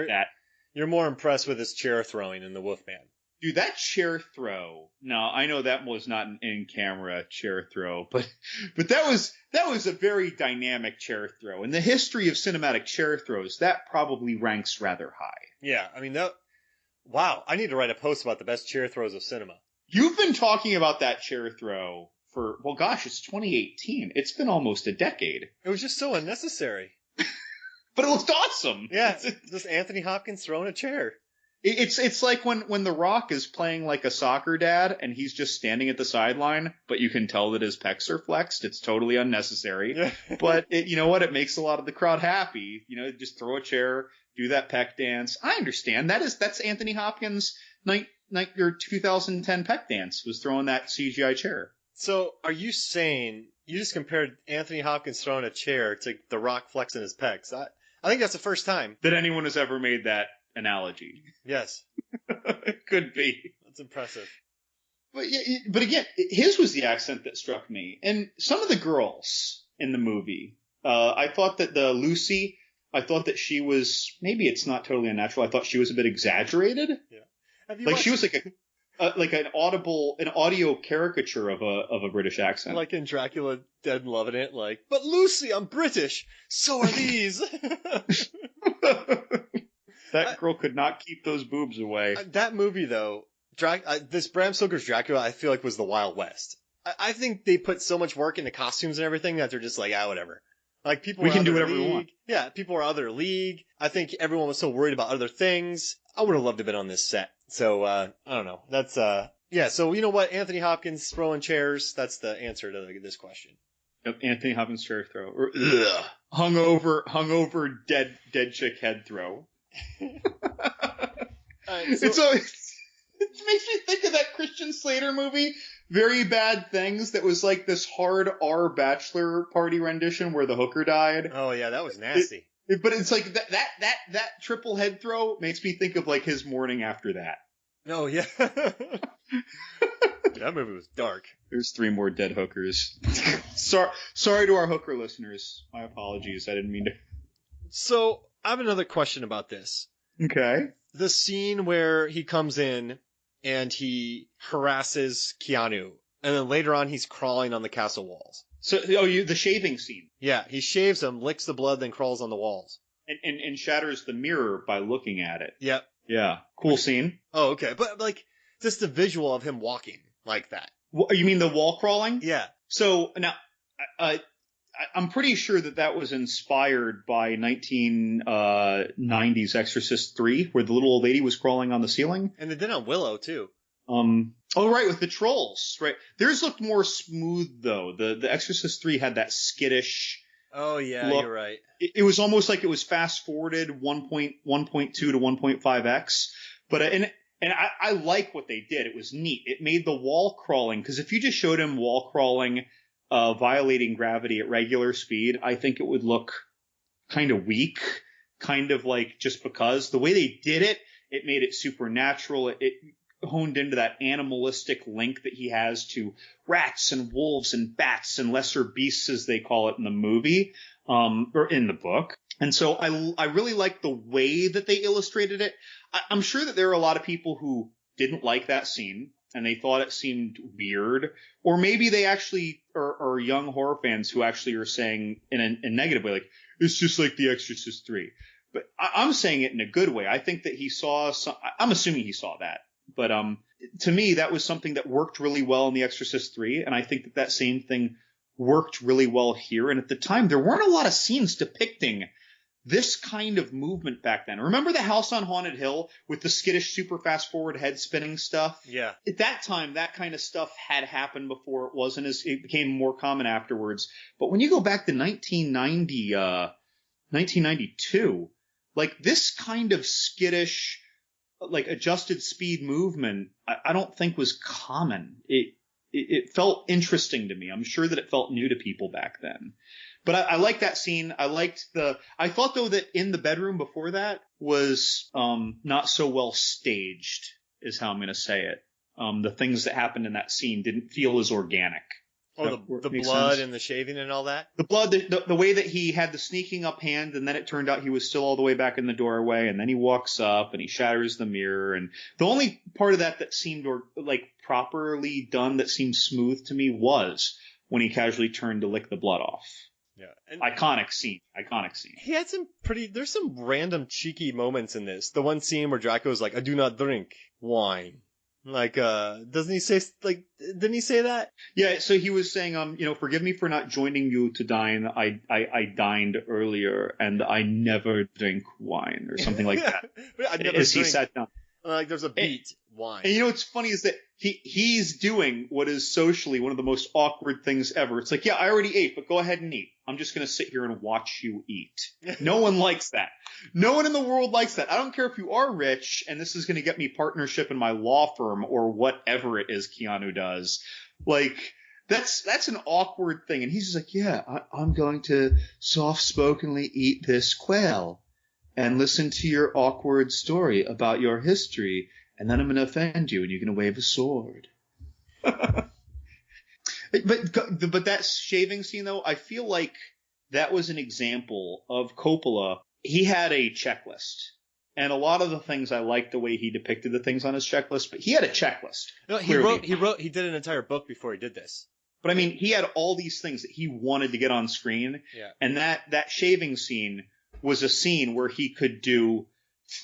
you're more impressed with his chair throwing in the Wolfman. Dude, that chair throw. No, I know that was not an in-camera chair throw, but that was a very dynamic chair throw. In the history of cinematic chair throws, that probably ranks rather high. Yeah, I mean wow, I need to write a post about the best chair throws of cinema. You've been talking about that chair throw for, well, gosh, it's 2018. It's been almost a decade. It was just so unnecessary. But it looked awesome. Yeah, just Anthony Hopkins throwing a chair. It's like when The Rock is playing like a soccer dad and he's just standing at the sideline, but you can tell that his pecs are flexed. It's totally unnecessary. But you know what? It makes a lot of the crowd happy. Just throw a chair, do that pec dance. I understand. That's Anthony Hopkins' 2010 pec dance, was throwing that CGI chair. So are you saying you just compared Anthony Hopkins throwing a chair to The Rock flexing his pecs? I think that's the first time that anyone has ever made that analogy. Yes. It could be. That's impressive. But again, his was the accent that struck me. And some of the girls in the movie, I thought that Lucy, I thought that she was, maybe it's not totally unnatural, I thought she was a bit exaggerated. Yeah. She was like an audio caricature of a British accent. Like in Dracula, Dead and Loving It, like, but Lucy, I'm British. So are these. That girl could not keep those boobs away. That movie, though, this Bram Stoker's Dracula, I feel like was the Wild West. I think they put so much work into costumes and everything that they're just like, whatever. Like we can do whatever we want. Yeah, people were out of their league. I think everyone was so worried about other things. I would have loved to have been on this set. So I don't know. That's yeah. So you know what? Anthony Hopkins throwing chairs. That's the answer to this question. Yep, Anthony Hopkins chair throw. Or, hungover dead chick head throw. Right, so, it makes me think of that Christian Slater movie, Very Bad Things, that was like this hard R bachelor party rendition where the hooker died. Oh yeah, that was nasty. But it's like that triple head throw makes me think of like his morning after that. Oh yeah. That movie was dark. There's 3 more dead hookers. Sorry to our hooker listeners. My apologies. I didn't mean to. So I have another question about this. Okay. The scene where he comes in and he harasses Keanu, and then later on he's crawling on the castle walls. So, the shaving scene. Yeah, he shaves him, licks the blood, then crawls on the walls. And shatters the mirror by looking at it. Yep. Yeah. Cool scene. Oh, okay. But, like, just the visual of him walking like that. You mean the wall crawling? Yeah. So, now, I'm pretty sure that was inspired by 1990's Exorcist 3, where the little old lady was crawling on the ceiling. And they did on Willow, too. Oh, right, with the trolls, right. Theirs looked more smooth, though. The Exorcist 3 had that skittish... Oh, yeah, look. You're right. It was almost like it was fast-forwarded 1.2 to 1.5x. But, and I like what they did. It was neat. It made the wall crawling, because if you just showed him wall crawling, violating gravity at regular speed, I think it would look kind of weak, kind of like just because. The way they did it, it made it supernatural. honed into that animalistic link that he has to rats and wolves and bats and lesser beasts, as they call it in the movie, or in the book. And so I really like the way that they illustrated it. I'm sure that there are a lot of people who didn't like that scene and they thought it seemed weird, or maybe they actually are young horror fans who actually are saying in a negative way, like, it's just like The Exorcist 3. But I'm saying it in a good way. I think that he saw I'm assuming he saw that. But to me, that was something that worked really well in The Exorcist 3. And I think that same thing worked really well here. And at the time, there weren't a lot of scenes depicting this kind of movement back then. Remember the House on Haunted Hill with the skittish, super fast forward head spinning stuff? Yeah. At that time, that kind of stuff had happened before. It became more common afterwards. But when you go back to 1992, like this kind of skittish, like adjusted speed movement, I don't think was common. It felt interesting to me. I'm sure that it felt new to people back then. But I like that scene. I thought though that in the bedroom before that was not so well staged, is how I'm going to say it. The things that happened in that scene didn't feel as organic. Oh, the blood sense? And the shaving and all that? The blood, the way that he had the sneaking up hand, and then it turned out he was still all the way back in the doorway, and then he walks up and he shatters the mirror. And the only part of that seemed properly done, that seemed smooth to me, was when he casually turned to lick the blood off. Yeah. And iconic scene. He had there's some random cheeky moments in this. The one scene where Dracula's like, I do not drink wine. Like, didn't he say that? Yeah, so he was saying, forgive me for not joining you to dine. I dined earlier and I never drink wine, or something like that. I never as drink. He sat down. Like, there's a beat. Wine. And what's funny is that he's doing what is socially one of the most awkward things ever. It's like, yeah, I already ate, but go ahead and eat. I'm just going to sit here and watch you eat. No one likes that. No one in the world likes that. I don't care if you are rich and this is going to get me partnership in my law firm or whatever it is Keanu does. Like, that's an awkward thing. And he's just like, yeah, I'm going to soft-spokenly eat this quail and listen to your awkward story about your history. And then I'm going to offend you and you're going to wave a sword. But that shaving scene, though, I feel like that was an example of Coppola. He had a checklist. And a lot of the things, I liked the way he depicted the things on his checklist, but he had a checklist. No, he did an entire book before he did this. But I mean, he had all these things that he wanted to get on screen. Yeah. And that shaving scene was a scene where he could do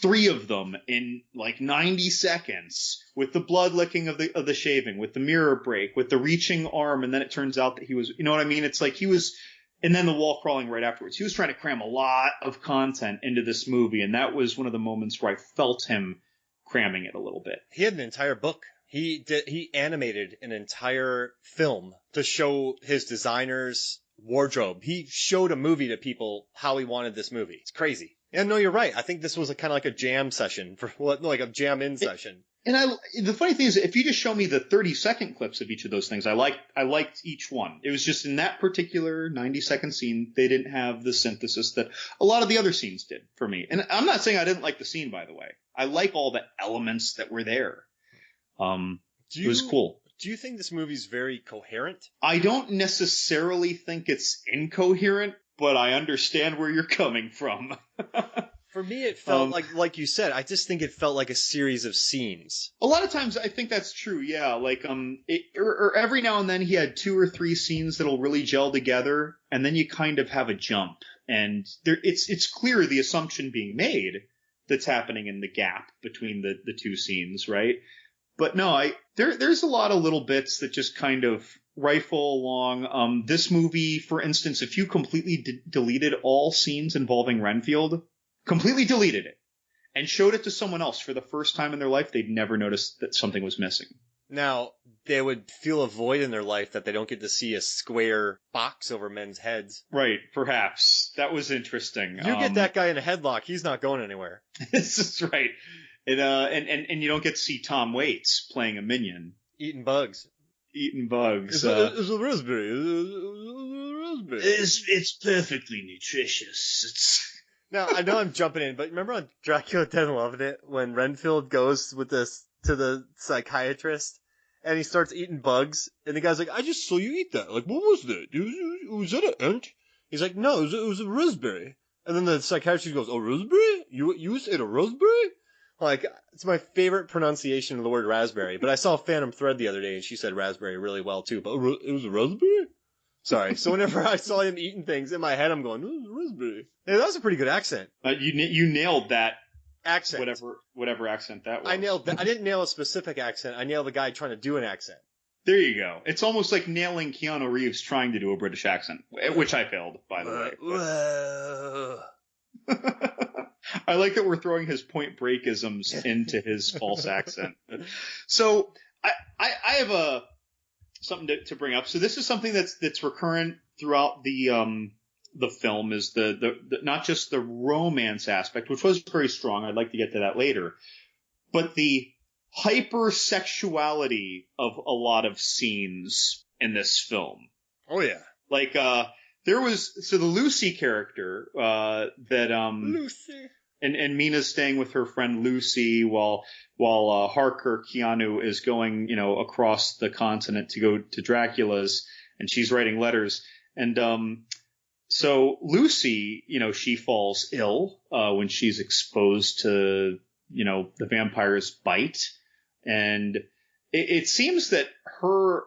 3 of them in like 90 seconds, with the blood licking of the shaving, with the mirror break, with the reaching arm, and then it turns out that he was, you know what I mean? It's like he was, and then the wall crawling right afterwards. He was trying to cram a lot of content into this movie, and that was one of the moments where I felt him cramming it a little bit. He had an entire book. He animated an entire film to show his designer's wardrobe. He showed a movie to people how he wanted this movie. It's crazy. Yeah, no, you're right. I think this was kind of like a jam session like a jam-in session. And the funny thing is, if you just show me the 30-second clips of each of those things, I liked each one. It was just in that particular 90-second scene, they didn't have the synthesis that a lot of the other scenes did for me. And I'm not saying I didn't like the scene, by the way. I like all the elements that were there. It was cool. Do you think this movie's very coherent? I don't necessarily think it's incoherent, but I understand where you're coming from. For me, it felt like you said, I just think it felt like a series of scenes. A lot of times I think that's true, yeah. Like, or every now and then he had 2 or 3 scenes that'll really gel together, and then you kind of have a jump. And it's clear the assumption being made that's happening in the gap between the 2 scenes, right? But no, there's a lot of little bits that just kind of rifle along. This movie, for instance, if you completely deleted all scenes involving Renfield, completely deleted it, and showed it to someone else for the first time in their life, they'd never notice that something was missing. Now, they would feel a void in their life that they don't get to see a square box over men's heads. Right, perhaps. That was interesting. You get that guy in a headlock, he's not going anywhere. This is right. And you don't get to see Tom Waits playing a minion. Eating bugs. It's a raspberry. It's perfectly nutritious. Now, I know I'm jumping in, but remember on Dracula Dead and Loving It when Renfield goes with this to the psychiatrist, and he starts eating bugs, and the guy's like, I just saw you eat that. Like, what was that? Was that an ant? He's like, no, it was a raspberry. And then the psychiatrist goes, oh, raspberry? You ate a raspberry? Like, it's my favorite pronunciation of the word raspberry, but I saw Phantom Thread the other day, and she said raspberry really well, too, but it was a raspberry? Sorry. So whenever I saw him eating things, in my head I'm going, oh, raspberry. Yeah, that was a pretty good accent. You nailed that Accent. Whatever accent that was. I nailed that. I didn't nail a specific accent. I nailed the guy trying to do an accent. There you go. It's almost like nailing Keanu Reeves trying to do a British accent, which I failed, by the way. I like that we're throwing his Point Break-isms into his false accent. So I have something to bring up. So this is something that's recurrent throughout the film, is the not just the romance aspect, which was very strong. I'd like to get to that later, but the hypersexuality of a lot of scenes in this film. Oh yeah. Like there was the Lucy character that Lucy. And Mina's staying with her friend Lucy while Harker Keanu is going, across the continent to go to Dracula's, and she's writing letters. And so Lucy, she falls ill when she's exposed to, the vampire's bite. And it seems that her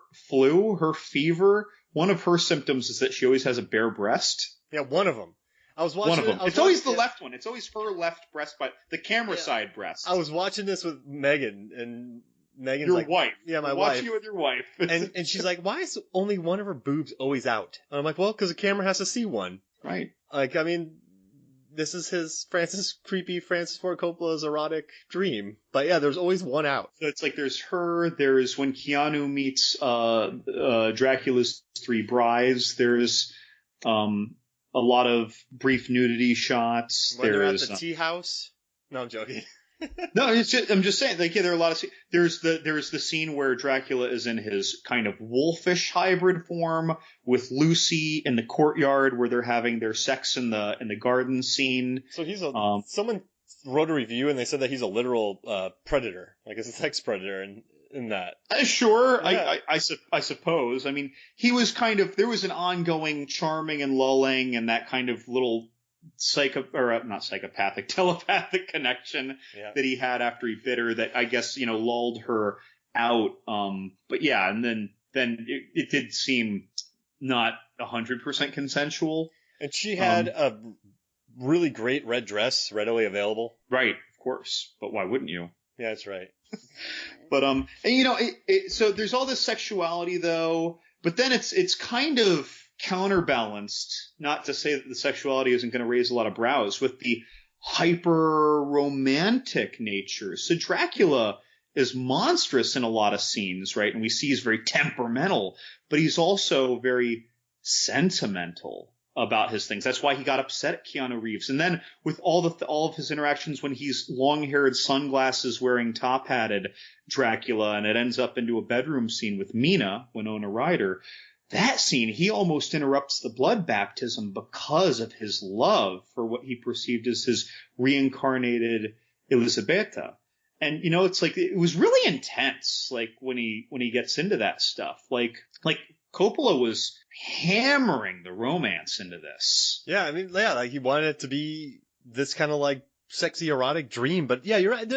fever, one of her symptoms is that she always has a bare breast. Yeah, one of them. I was watching. One of them. It's always the left one. It's always her left breast, but the camera side breast. I was watching this with Megan, and Megan's your wife. Yeah, my wife. Watching it with your wife. and she's like, why is only one of her boobs always out? And I'm like, well, because the camera has to see one. Right. Like, I mean, this is his creepy Francis Ford Coppola's erotic dream. But yeah, there's always one out. So it's like there's when Keanu meets Dracula's three brides. There's a lot of brief nudity shots. When they're at the tea house. No, I'm joking. No, I'm just saying. Like, yeah, there are a lot of. There's the scene where Dracula is in his kind of wolfish hybrid form with Lucy in the courtyard where they're having their sex in the garden scene. So he's someone wrote a review and they said that he's a literal predator, like a sex predator, in that. Sure, yeah. I suppose. I mean, he was there was an ongoing charming and lulling and that kind of little telepathic connection that he had after he bit her that I guess, lulled her out. But yeah, and then it did seem not 100% consensual. And she had a really great red dress readily available. Right, of course. But why wouldn't you? Yeah, that's right. But and so there's all this sexuality though, but then it's kind of counterbalanced, not to say that the sexuality isn't going to raise a lot of brows, with the hyper romantic nature. So Dracula is monstrous in a lot of scenes, right? And we see he's very temperamental, but he's also very sentimental about his things. That's why he got upset at Keanu Reeves. And then with all of his interactions when he's long-haired, sunglasses wearing, top-hatted Dracula, and it ends up into a bedroom scene with Mina, Winona Ryder, that scene, he almost interrupts the blood baptism because of his love for what he perceived as his reincarnated Elisabetta. And, it's like, it was really intense, like, when he gets into that stuff. Like Coppola was hammering the romance into this. Yeah, I mean, yeah, like he wanted it to be this kind of like sexy erotic dream. But yeah, you're right.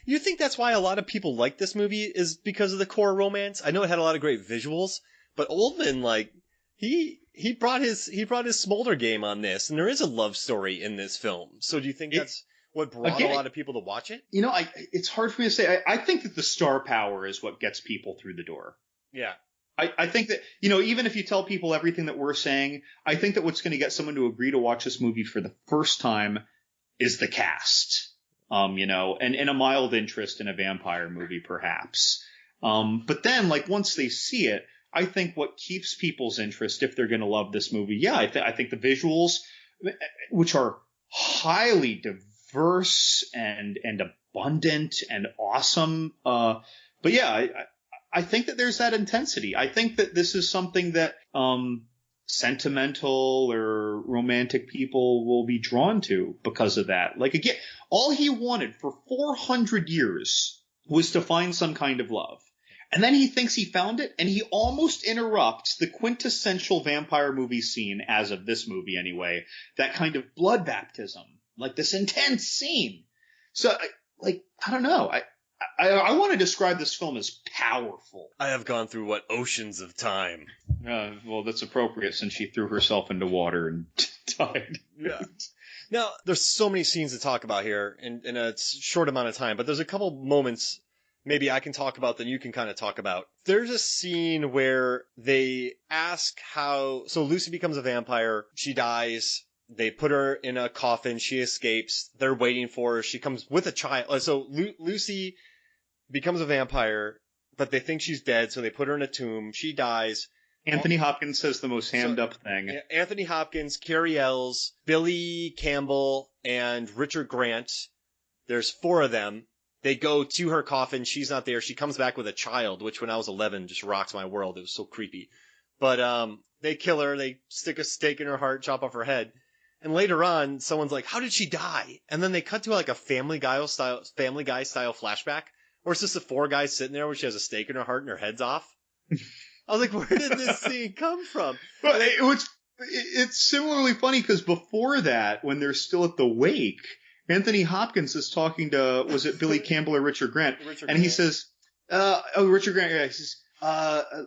You think that's why a lot of people like this movie is because of the core romance? I know it had a lot of great visuals, but Oldman, like, he brought his Smolder game on this, and there is a love story in this film. So do you think that's what brought a lot of people to watch it? It's hard for me to say. I think that the star power is what gets people through the door. Yeah. I think that, even if you tell people everything that we're saying, I think that what's going to get someone to agree to watch this movie for the first time is the cast, and a mild interest in a vampire movie, perhaps. But then, like, once they see it, I think what keeps people's interest, if they're going to love this movie, I think the visuals, which are highly diverse and abundant and awesome. But yeah, I think that there's that intensity. I think that this is something that sentimental or romantic people will be drawn to because of that. Like, again, all he wanted for 400 years was to find some kind of love. And then he thinks he found it, and he almost interrupts the quintessential vampire movie scene, as of this movie anyway, that kind of blood baptism, like this intense scene. So, I don't know. I want to describe this film as powerful. I have gone through oceans of time. Well, that's appropriate since she threw herself into water and died. Yeah. Now, there's so many scenes to talk about here in a short amount of time, but there's a couple moments maybe I can talk about that you can kind of talk about. There's a scene where they ask so Lucy becomes a vampire, she dies, they put her in a coffin, she escapes, they're waiting for her, she comes with a child. So Lucy becomes a vampire, but they think she's dead, so they put her in a tomb, she dies. Anthony Hopkins says the most hammed-up thing. Yeah, Anthony Hopkins, Carrie Ells, Billy Campbell, and Richard Grant. There's 4 of them. They go to her coffin. She's not there. She comes back with a child, which when I was 11 just rocks my world. It was so creepy. But they kill her. They stick a stake in her heart, chop off her head. And later on, someone's like, "How did she die?" And then they cut to a Family Guy style flashback, where it's just the 4 guys sitting there where she has a stake in her heart and her head's off. I was like, where did this scene come from? But it's similarly funny because before that, when they're still at the wake, Anthony Hopkins is talking to, was it Billy Campbell or Richard Grant? He says, Richard Grant, yeah, he says,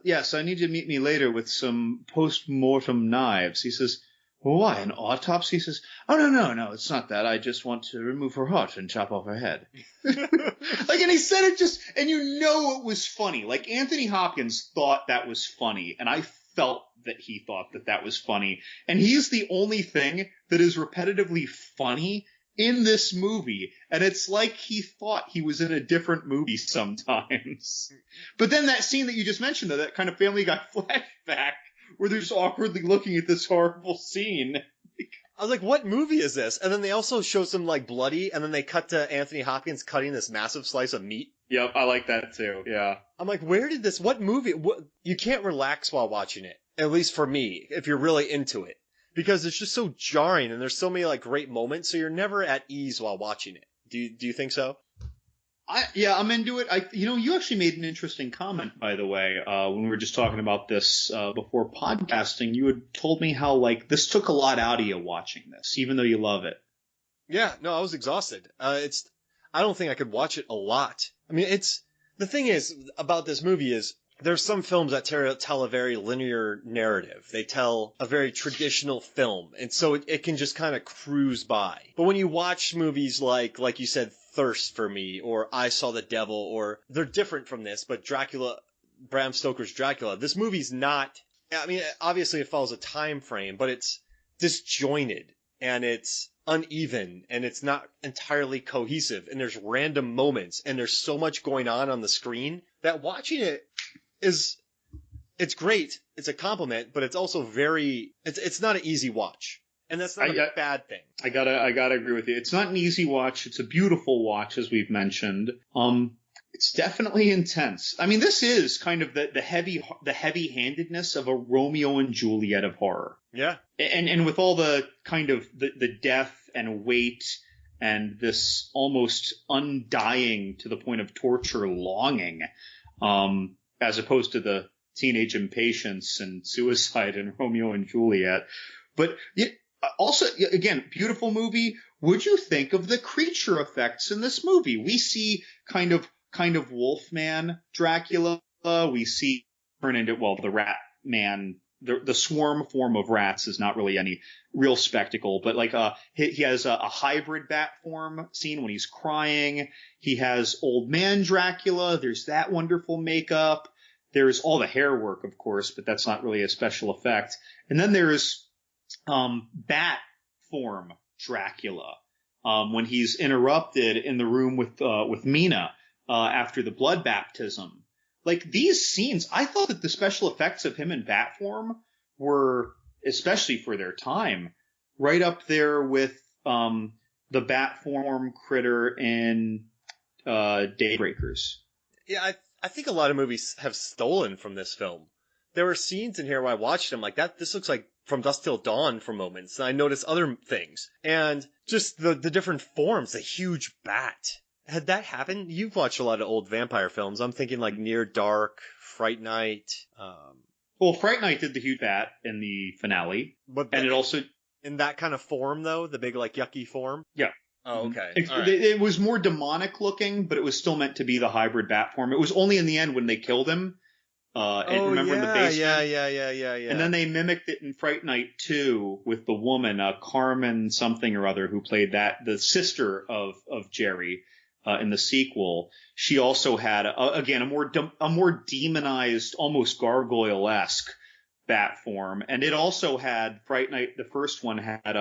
yes, I need you to meet me later with some post-mortem knives. He says, well, why, an autopsy? He says, oh, no, it's not that. I just want to remove her heart and chop off her head. And he said it and it was funny. Like, Anthony Hopkins thought that was funny, and I felt that he thought that was funny. And he's the only thing that is repetitively funny in this movie, and it's like he thought he was in a different movie sometimes. But then that scene that you just mentioned, though, that kind of Family Guy flashback, where they're just awkwardly looking at this horrible scene. I was like, what movie is this? And then they also show some bloody, and then they cut to Anthony Hopkins cutting this massive slice of meat. Yep, I like that too, yeah. I'm like, what movie? You can't relax while watching it, at least for me, if you're really into it. Because it's just so jarring, and there's so many great moments, so you're never at ease while watching it. Do you think so? I'm into it. You actually made an interesting comment, by the way, when we were just talking about this before podcasting. You had told me how this took a lot out of you watching this, even though you love it. Yeah, no, I was exhausted. I don't think I could watch it a lot. I mean, the thing is about this movie is, there's some films that tell a very linear narrative. They tell a very traditional film, and so it can just kind of cruise by. But when you watch movies like you said, Thirst for Me, or I Saw the Devil, or they're different from this, but Dracula, Bram Stoker's Dracula, this movie's not, I mean, obviously it follows a time frame, but it's disjointed, and it's uneven, and it's not entirely cohesive, and there's random moments, and there's so much going on the screen that watching it it's great. It's a compliment, but it's also it's not an easy watch. And that's not a bad thing. I gotta agree with you. It's not an easy watch. It's a beautiful watch, as we've mentioned. It's definitely intense. I mean, this is kind of the heavy-handedness of a Romeo and Juliet of horror. Yeah. And with all the kind of the death and weight and this almost undying to the point of torture longing, as opposed to the teenage impatience and suicide in Romeo and Juliet. But also, again, beautiful movie. What'd you think of the creature effects in this movie? We see kind of Wolfman Dracula. We see turn into, the Rat Man. The swarm form of rats is not really any real spectacle, but he has a hybrid bat form scene when he's crying. He has old man Dracula. There's that wonderful makeup. There's all the hair work, of course, but that's not really a special effect. And then there's bat form Dracula when he's interrupted in the room with Mina after the blood baptism. These scenes, I thought that the special effects of him in bat form were, especially for their time, right up there with the bat form critter in Daybreakers. Yeah, I think a lot of movies have stolen from this film. There were scenes in here where I watched them this looks like From Dusk Till Dawn for moments, and I noticed other things. And just the different forms, the huge bat. Had that happened? You've watched a lot of old vampire films. I'm thinking like Near Dark, Fright Night. Well, Fright Night did the huge bat in the finale, But and it also in that kind of form, though, the big like yucky form. yeah. Oh, okay. It was more demonic looking, but it was still meant to be the hybrid bat form. It was only in the end when they killed him. And remember in the basement? Yeah. And then they mimicked it in Fright Night 2 with the woman, Carmen something or other, who played the sister of Jerry in the sequel. She also had, again, a more demonized, almost gargoyle-esque bat form. And it also had Fright Night, the first one had,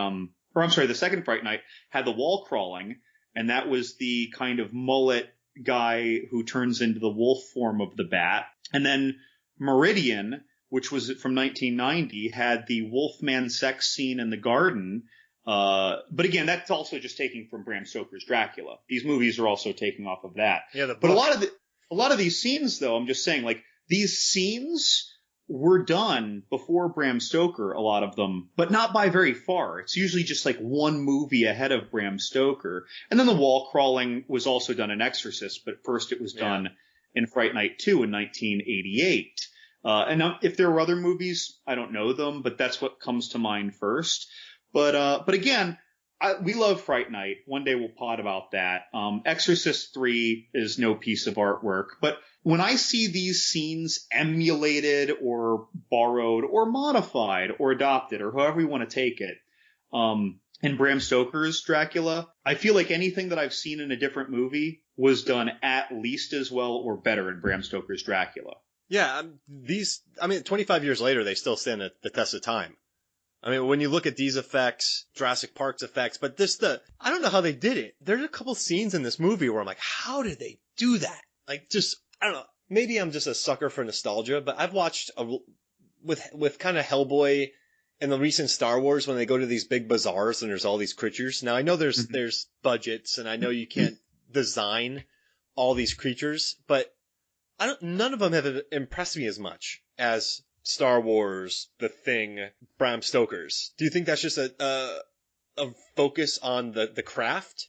the second Fright Night had the wall crawling, and that was the kind of mullet guy who turns into the wolf form of the bat. And then Meridian, which was from 1990, had the Wolfman sex scene in the garden. But again, that's also just taking from Bram Stoker's Dracula. These movies are also taking off of that. Yeah, but a lot of these scenes, though, I'm just saying, like, these scenes were done before Bram Stoker, a lot of them, but not by very far. It's usually just like one movie ahead of Bram Stoker. And then the wall crawling was also done in Exorcist, but first it was done in Fright Night 2 in 1988. And if there were other movies, I don't know them, but that's what comes to mind first. But again, we love Fright Night. One day we'll pod about that. Exorcist 3 is no piece of artwork, but when I see these scenes emulated or borrowed or modified or adopted or however you want to take it, in Bram Stoker's Dracula, I feel like anything that I've seen in a different movie was done at least as well or better in Bram Stoker's Dracula. Yeah, 25 years later, they still stand the test of time. I mean, when you look at these effects, Jurassic Park's effects, but I don't know how they did it. There's a couple scenes in this movie where I'm like, how did they do that? Like, I don't know. Maybe I'm just a sucker for nostalgia, but I've watched with kind of Hellboy and the recent Star Wars when they go to these big bazaars and there's all these creatures. Now I know there's budgets and I know you can't design all these creatures, but none of them have impressed me as much as Star Wars, The Thing, Bram Stoker's. Do you think that's just a focus on the craft?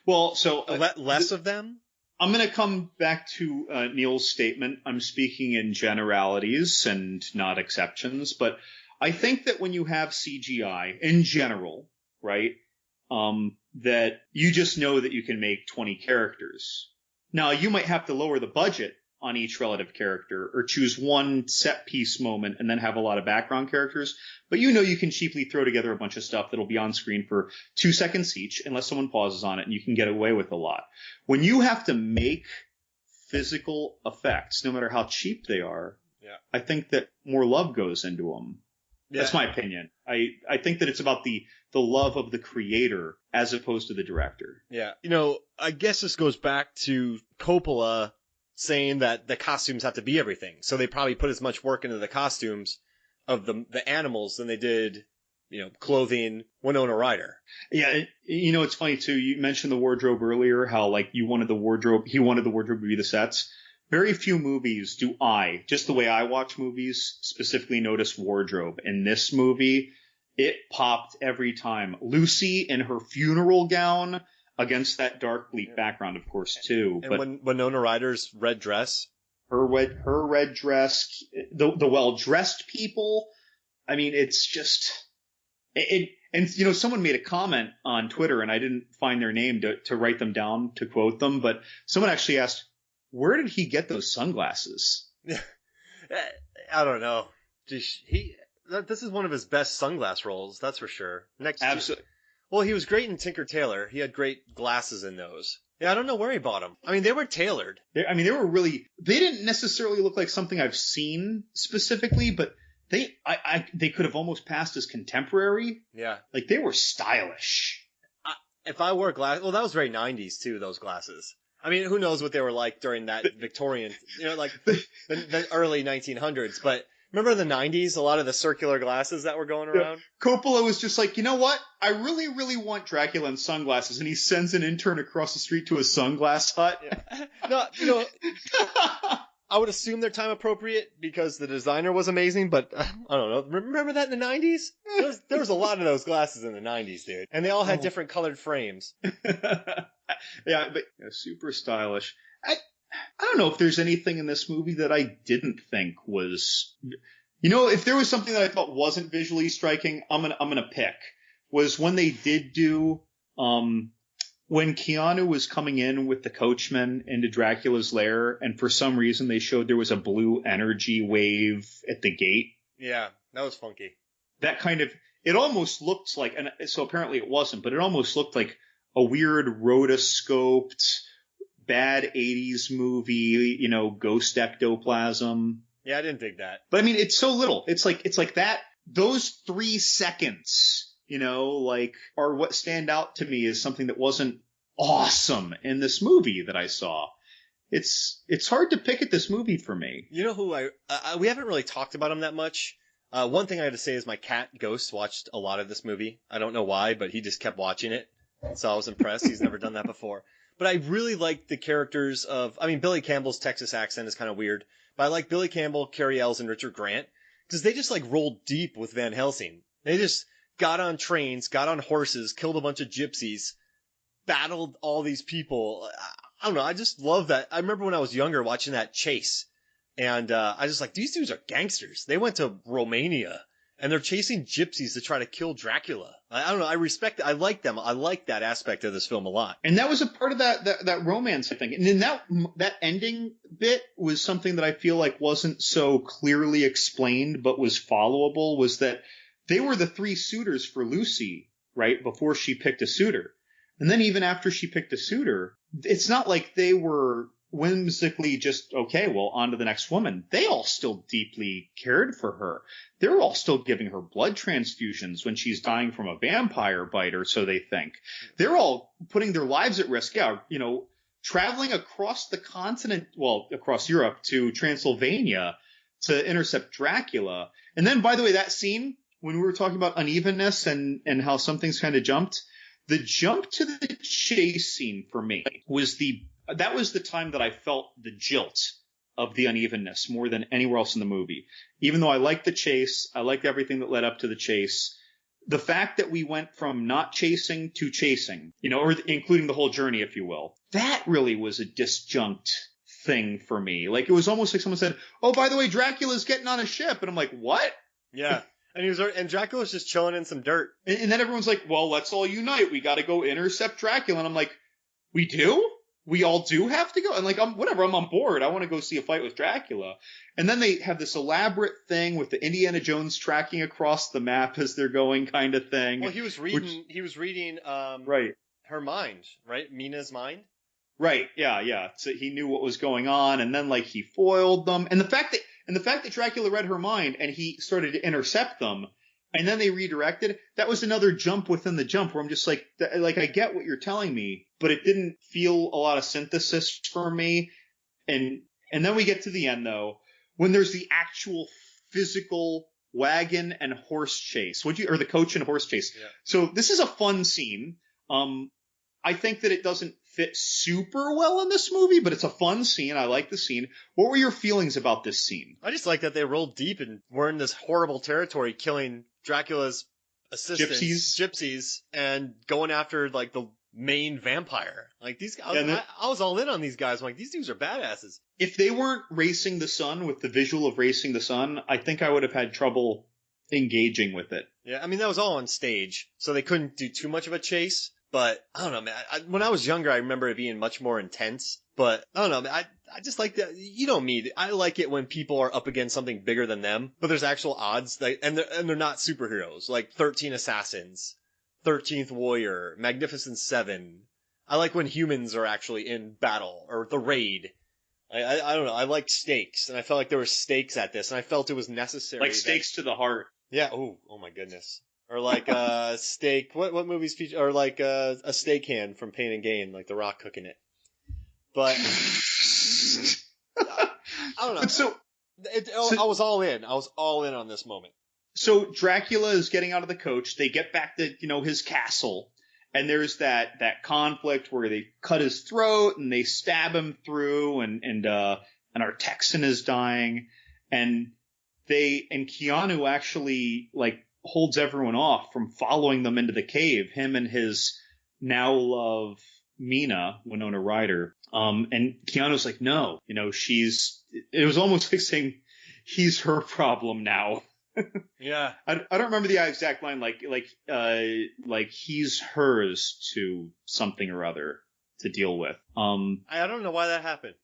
Less of them? I'm going to come back to Neil's statement. I'm speaking in generalities and not exceptions, but I think that when you have CGI in general, right, that you just know that you can make 20 characters. Now, you might have to lower the budget on each relative character or choose one set piece moment and then have a lot of background characters, but you know you can cheaply throw together a bunch of stuff that'll be on screen for 2 seconds each unless someone pauses on it, and you can get away with a lot. When you have to make physical effects, no matter how cheap they are, I think that more love goes into them. Yeah. That's my opinion. I think that it's about the love of the creator as opposed to the director. Yeah. You know, I guess this goes back to Coppola saying that the costumes have to be everything. So they probably put as much work into the costumes of the animals than they did, clothing Winona Ryder. Yeah. It's funny too. You mentioned the wardrobe earlier, how like he wanted the wardrobe to be the sets. Very few movies do just the way I watch movies, specifically notice wardrobe. In this movie, it popped every time. Lucy in her funeral gown against that dark, bleak background, of course, too. And when Winona Ryder's red dress. Her red dress, the well-dressed people. I mean, it's just... And someone made a comment on Twitter, and I didn't find their name to write them down to quote them, but someone actually asked, where did he get those sunglasses? I don't know. This is one of his best sunglass roles, that's for sure. Absolutely. Well, he was great in Tinker Tailor. He had great glasses in those. Yeah, I don't know where he bought them. I mean, they were tailored. They didn't necessarily look like something I've seen specifically, but they could have almost passed as contemporary. Yeah. Like, they were stylish. If I wore glasses, well, that was very 90s too, those glasses. I mean, who knows what they were like during that Victorian, like the early 1900s. But remember the 90s, a lot of the circular glasses that were going around? Yeah. Coppola was just like, you know what? I really, really want Dracula in sunglasses. And he sends an intern across the street to a sunglass hut. Yeah. No, I would assume they're time appropriate because the designer was amazing, but I don't know. Remember that in the 90s? There was a lot of those glasses in the 90s, dude. And they all had different colored frames. Yeah, but super stylish. I don't know if there's anything in this movie that I didn't think was, if there was something that I thought wasn't visually striking, I'm gonna pick was when they did do, when Keanu was coming in with the coachman into Dracula's lair, and for some reason they showed there was a blue energy wave at the gate. Yeah, that was funky. That kind of, it almost looked like, and so apparently it wasn't, but it almost looked like a weird rotoscoped, bad 80s movie, ghost ectoplasm. Yeah, I didn't dig that. But I mean, it's so little. It's like that, those 3 seconds, are what stand out to me as something that wasn't awesome in this movie that I saw. It's hard to pick at this movie for me. You know who we haven't really talked about him that much. One thing I had to say is my cat Ghost watched a lot of this movie. I don't know why, but he just kept watching it. So I was impressed. He's never done that before. But I really like the characters Billy Campbell's Texas accent is kind of weird, but I like Billy Campbell, Carrie Ells, and Richard Grant because they just rolled deep with Van Helsing. They just got on trains, got on horses, killed a bunch of gypsies, battled all these people. I don't know. I just love that. I remember when I was younger watching that chase, and I just these dudes are gangsters. They went to Romania. And they're chasing gypsies to try to kill Dracula. I don't know. I respect it. I like them. I like that aspect of this film a lot. And that was a part of that romance, I think. And then that ending bit was something that I feel like wasn't so clearly explained, but was followable, was that they were the 3 suitors for Lucy, right? Before she picked a suitor. And then even after she picked a suitor, it's not like they were whimsically just, okay, well, on to the next woman. They all still deeply cared for her. They're all still giving her blood transfusions when she's dying from a vampire bite, or so they think. They're all putting their lives at risk. Yeah, traveling across the continent, across Europe to Transylvania to intercept Dracula. And then, by the way, that scene, when we were talking about unevenness and how some things kind of jumped, the jump to the chase scene for me that was the time that I felt the jilt of the unevenness more than anywhere else in the movie. Even though I liked the chase, I liked everything that led up to the chase. The fact that we went from not chasing to chasing, or including the whole journey, if you will, that really was a disjunct thing for me. It was almost like someone said, oh, by the way, Dracula's getting on a ship. And I'm like, what? Yeah. And Dracula's just chilling in some dirt. And then everyone's like, well, let's all unite. We got to go intercept Dracula. And I'm like, we do? We all do have to go? And I'm on board. I want to go see a fight with Dracula. And then they have this elaborate thing with the Indiana Jones tracking across the map as they're going kind of thing. Well, he was reading right. her mind, right? Mina's mind. Right. Yeah. So he knew what was going on, and then he foiled them. And the fact that Dracula read her mind and he started to intercept them, and then they redirected, that was another jump within the jump where I'm just I get what you're telling me, but it didn't feel a lot of synthesis for me. And then we get to the end, though, when there's the actual physical wagon and horse chase. Or the coach and horse chase. Yeah. So this is a fun scene. I think that it doesn't fit super well in this movie, but it's a fun scene. I like the scene. What were your feelings about this scene? I just like that they rolled deep and were in this horrible territory, killing Dracula's assistants, gypsies, and going after the main vampire. These guys, I was all in on these guys. I'm like, these dudes are badasses. If they weren't racing the sun with the visual of racing the sun, I think I would have had trouble engaging with it. Yeah, I mean, that was all on stage, so they couldn't do too much of a chase. But I don't know, man. When I was younger, I remember it being much more intense. But I don't know, man. I just like that. You know me. I like it when people are up against something bigger than them, but there's actual odds. And they're not superheroes. Like 13 Assassins, 13th Warrior, Magnificent Seven. I like when humans are actually in battle, or The Raid. I don't know. I like stakes, and I felt like there were stakes at this, and I felt it was necessary. Like stakes to the heart. Yeah. Oh my goodness. Or steak. What movies feature? Or a steak hand from Pain and Gain, like The Rock cooking it. But I don't know. I was all in. I was all in on this moment. So Dracula is getting out of the coach. They get back to his castle, and there's that conflict where they cut his throat and they stab him through, and and our Texan is dying, and Keanu actually like holds everyone off from following them into the cave, him and his now love Mina, Winona Ryder. And Keanu's like, no, you know, it was almost like saying he's her problem now. Yeah. I don't remember the exact line, like he's hers to something or other to deal with. I don't know why that happened.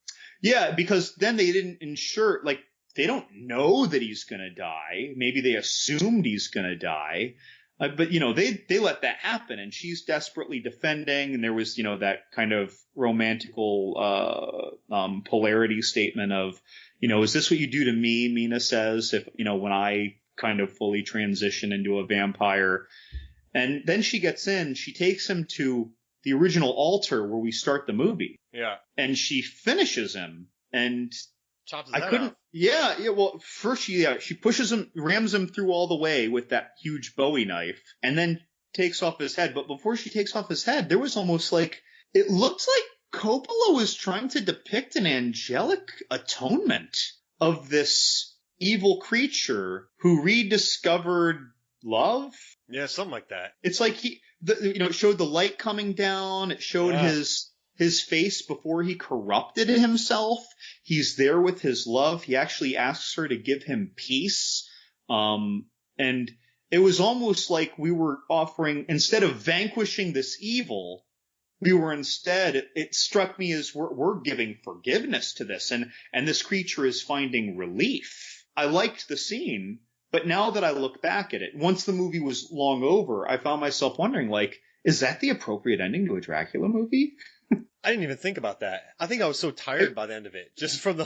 Yeah, because then they didn't ensure, like, they don't know that he's gonna die. Maybe they assumed he's gonna die. But, you know, they let that happen, and she's desperately defending, and there was, you know, that kind of romantical polarity statement of, you know, is this what you do to me, Mina says, if, you know, when I kind of fully transition into a vampire. And then she gets in, she takes him to the original altar where we start the movie. Yeah. And she finishes him, and chops his head off. Yeah. Well, first she pushes him, rams him through all the way with that huge Bowie knife, and then takes off his head. But before she takes off his head, there was almost like, it looked like Coppola was trying to depict an angelic atonement of this evil creature who rediscovered love. Yeah, something like that. It's like it showed the light coming down. It showed his face before he corrupted himself. He's there with his love. He actually asks her to give him peace. And it was almost like we were offering, instead of vanquishing this evil, we were instead, it struck me as we're giving forgiveness to this, and this creature is finding relief. I liked the scene, but now that I look back at it, once the movie was long over, I found myself wondering, like, is that the appropriate ending to a Dracula movie? I didn't even think about that. I think I was so tired by the end of it. Just from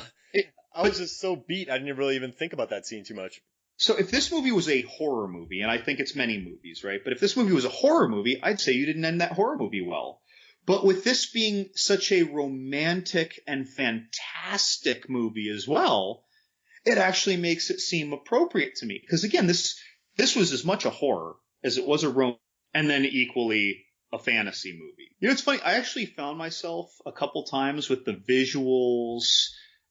I was just so beat, I didn't really even think about that scene too much. So if this movie was a horror movie, and I think it's many movies, right? But if this movie was a horror movie, I'd say you didn't end that horror movie well. But with this being such a romantic and fantastic movie as well, it actually makes it seem appropriate to me. Because again, this was as much a horror as it was a romance, and then equally a fantasy movie. You know, it's funny. I actually found myself a couple times with the visuals,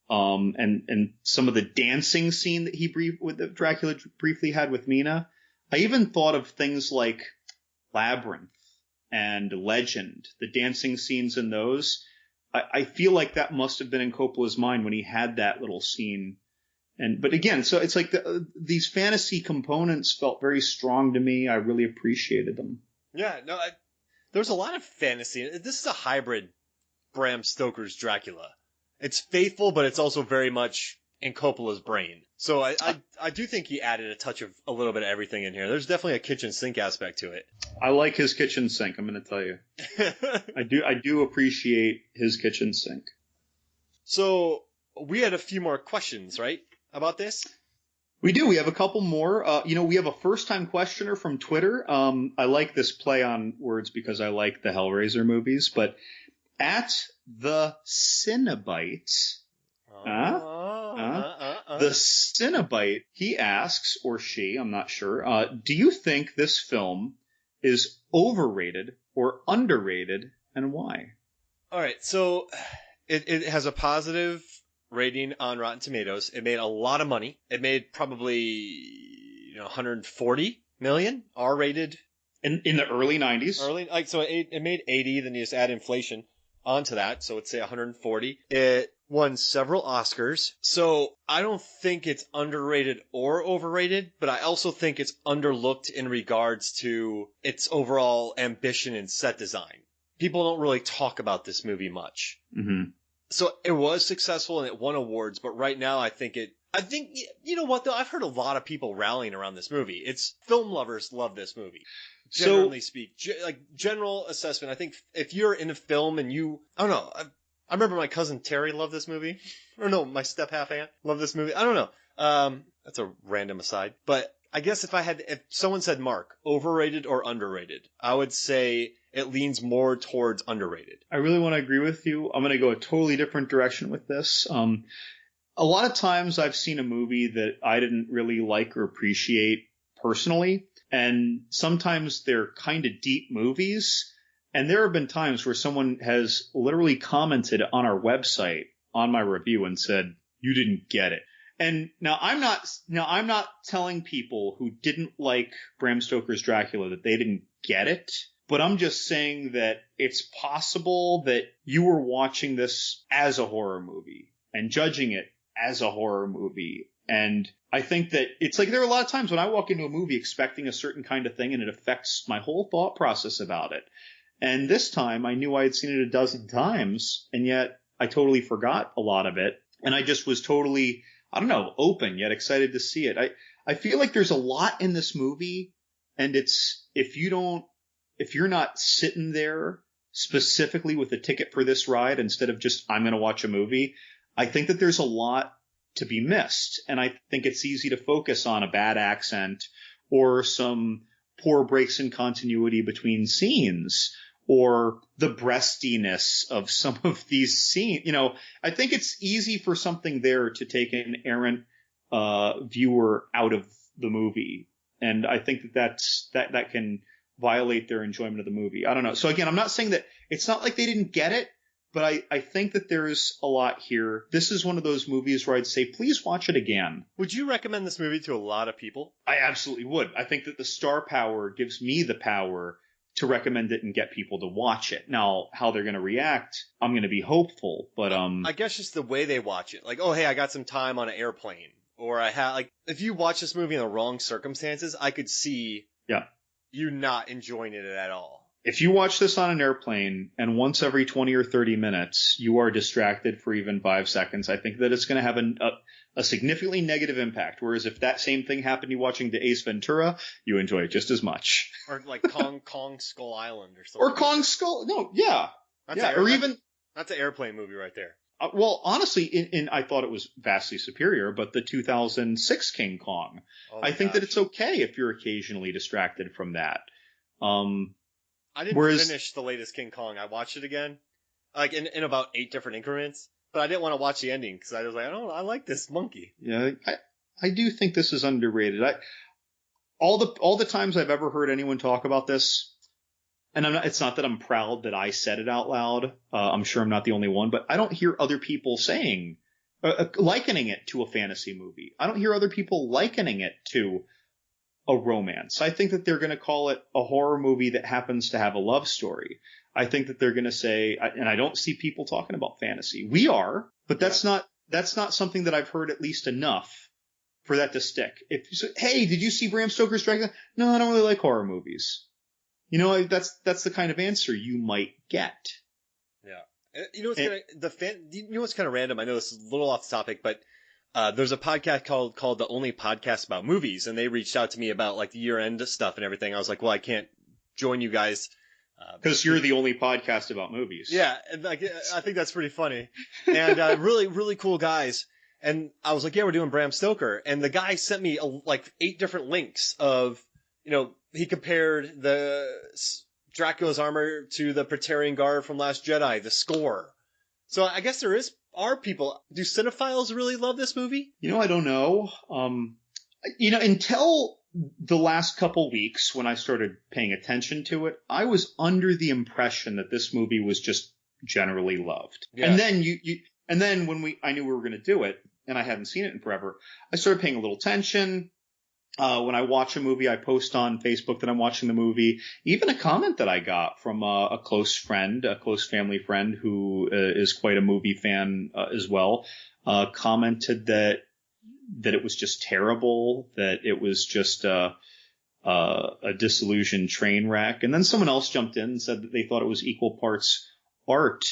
and some of the dancing scene that Dracula briefly had with Mina. I even thought of things like Labyrinth and Legend, the dancing scenes in those. I feel like that must have been in Coppola's mind when he had that little scene. But again, so it's like these fantasy components felt very strong to me. I really appreciated them. Yeah, no, there's a lot of fantasy. This is a hybrid Bram Stoker's Dracula. It's faithful, but it's also very much in Coppola's brain. So I do think he added a touch of a little bit of everything in here. There's definitely a kitchen sink aspect to it. I like his kitchen sink, I'm going to tell you. I do appreciate his kitchen sink. So we had a few more questions, right, about this? We do. We have a couple more. We have a first-time questioner from Twitter. I like this play on words because I like the Hellraiser movies, but at the Cinnabite, the Cinnabite, he asks, or she, I'm not sure, do you think this film is overrated or underrated, and why? All right, so it has a positive rating on Rotten Tomatoes. It made a lot of money. It made probably 140 million, R-rated. In the early 90s? So it made 80, then you just add inflation onto that, so let's say 140. It won several Oscars, so I don't think it's underrated or overrated, but I also think it's underlooked in regards to its overall ambition and set design. People don't really talk about this movie much. Mm-hmm. So it was successful and it won awards, but right now I think you know what though? I've heard a lot of people rallying around this movie. Film lovers love this movie. Generally general assessment. I think if you're in a film and I don't know. I remember my cousin Terry loved this movie. Or no, my step half aunt loved this movie. I don't know. That's a random aside. But I guess if someone said, Mark, overrated or underrated, I would say it leans more towards underrated. I really want to agree with you. I'm going to go a totally different direction with this. A lot of times I've seen a movie that I didn't really like or appreciate personally. And sometimes they're kind of deep movies. And there have been times where someone has literally commented on our website on my review and said, you didn't get it. And now I'm not telling people who didn't like Bram Stoker's Dracula that they didn't get it, but I'm just saying that it's possible that you were watching this as a horror movie and judging it as a horror movie. And I think that it's like there are a lot of times when I walk into a movie expecting a certain kind of thing and it affects my whole thought process about it. And this time I knew I had seen it a dozen times, and yet I totally forgot a lot of it. And I just was totally, I don't know, open yet excited to see it. I feel like there's a lot in this movie, and it's, if you're not sitting there specifically with a ticket for this ride instead of just, I'm going to watch a movie, I think that there's a lot to be missed. And I think it's easy to focus on a bad accent or some poor breaks in continuity between scenes or the breastiness of some of these scenes. You know, I think it's easy for something there to take an errant viewer out of the movie. And I think that can violate their enjoyment of the movie. I don't know. So again, I'm not saying that it's not like they didn't get it, but I think that there's a lot here. This is one of those movies where I'd say, please watch it again. Would you recommend this movie to a lot of people? I absolutely would. I think that the star power gives me the power to recommend it and get people to watch it. Now, how they're going to react, I'm going to be hopeful, but I guess just the way they watch it. Like, oh, hey, I got some time on an airplane. Or if you watch this movie in the wrong circumstances, I could see you not enjoying it at all. If you watch this on an airplane and once every 20 or 30 minutes you are distracted for even 5 seconds, I think that it's going to have a significantly negative impact. Whereas if that same thing happened to you watching the Ace Ventura, you enjoy it just as much. Or like Kong Skull Island or something. Or Kong Skull. No, yeah. That's an airplane movie right there. Well, honestly, I thought it was vastly superior, but the 2006 King Kong, I think that it's okay if you're occasionally distracted from that. I didn't finish the latest King Kong. I watched it again, like in about 8 different increments, but I didn't want to watch the ending because I was like, I like this monkey. Yeah, I do think this is underrated. All the times I've ever heard anyone talk about this, and it's not that I'm proud that I said it out loud. I'm sure I'm not the only one, but I don't hear other people saying, likening it to a fantasy movie. I don't hear other people likening it to a romance. I think that they're going to call it a horror movie that happens to have a love story. I think that they're going to say, and I don't see people talking about fantasy. We are, but that's not something that I've heard at least enough for that to stick. If you say, hey, did you see Bram Stoker's Dracula? No, I don't really like horror movies. You know, that's the kind of answer you might get. Yeah. You know what's kind of random? I know this is a little off the topic, but there's a podcast called The Only Podcast About Movies, and they reached out to me about like the year-end stuff and everything. I was like, well, I can't join you guys because you're the only podcast about movies. Yeah, and I think that's pretty funny, and really, really cool guys. And I was like, yeah, we're doing Bram Stoker, and the guy sent me like 8 different links of, you know, he compared the Dracula's armor to the Praetorian Guard from Last Jedi, the score. So I guess are people, do cinephiles really love this movie? You know, I don't know. Until the last couple weeks when I started paying attention to it, I was under the impression that this movie was just generally loved. Yeah. And then when I knew we were going to do it, and I hadn't seen it in forever, I started paying a little attention. When I watch a movie, I post on Facebook that I'm watching the movie. Even a comment that I got from a close friend, a close family friend who is quite a movie fan as well, commented that it was just terrible, that it was just a disillusioned train wreck. And then someone else jumped in and said that they thought it was equal parts art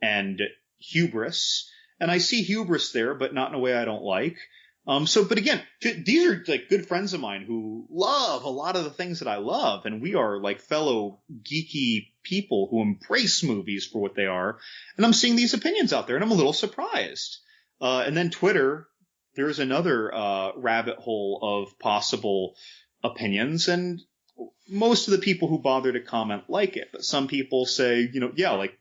and hubris. And I see hubris there, but not in a way I don't like. But again, these are like good friends of mine who love a lot of the things that I love. And we are like fellow geeky people who embrace movies for what they are. And I'm seeing these opinions out there and I'm a little surprised. And then Twitter, there's another, rabbit hole of possible opinions. And most of the people who bother to comment like it, but some people say, like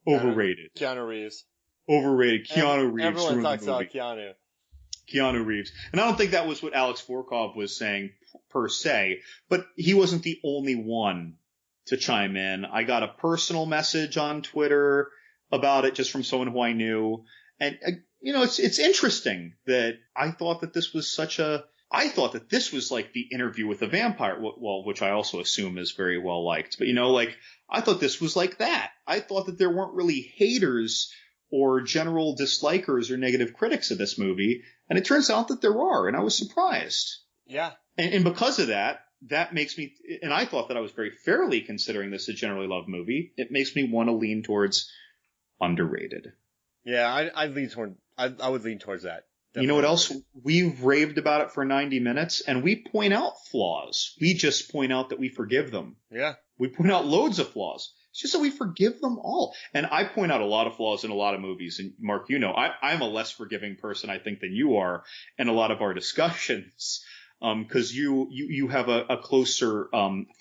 overrated. Keanu Reeves. Overrated. Keanu Reeves. Everyone talks about Keanu Reeves. And I don't think that was what Alex Vorkov was saying per se, but he wasn't the only one to chime in. I got a personal message on Twitter about it just from someone who I knew. And, it's interesting that I thought that this was like the Interview with a Vampire, well, which I also assume is very well liked. But, I thought this was like that. I thought that there weren't really haters or general dislikers or negative critics of this movie. And it turns out that there are, and I was surprised. Yeah. And because of that makes me, and I thought that I was very fairly considering this a generally loved movie. It makes me want to lean towards underrated. Yeah, I would lean towards that. Definitely. You know what else? We've raved about it for 90 minutes, and we point out flaws. We just point out that we forgive them. Yeah. We point out loads of flaws. It's just that we forgive them all. And I point out a lot of flaws in a lot of movies. And Mark, I'm a less forgiving person, I think, than you are in a lot of our discussions. Because you have a closer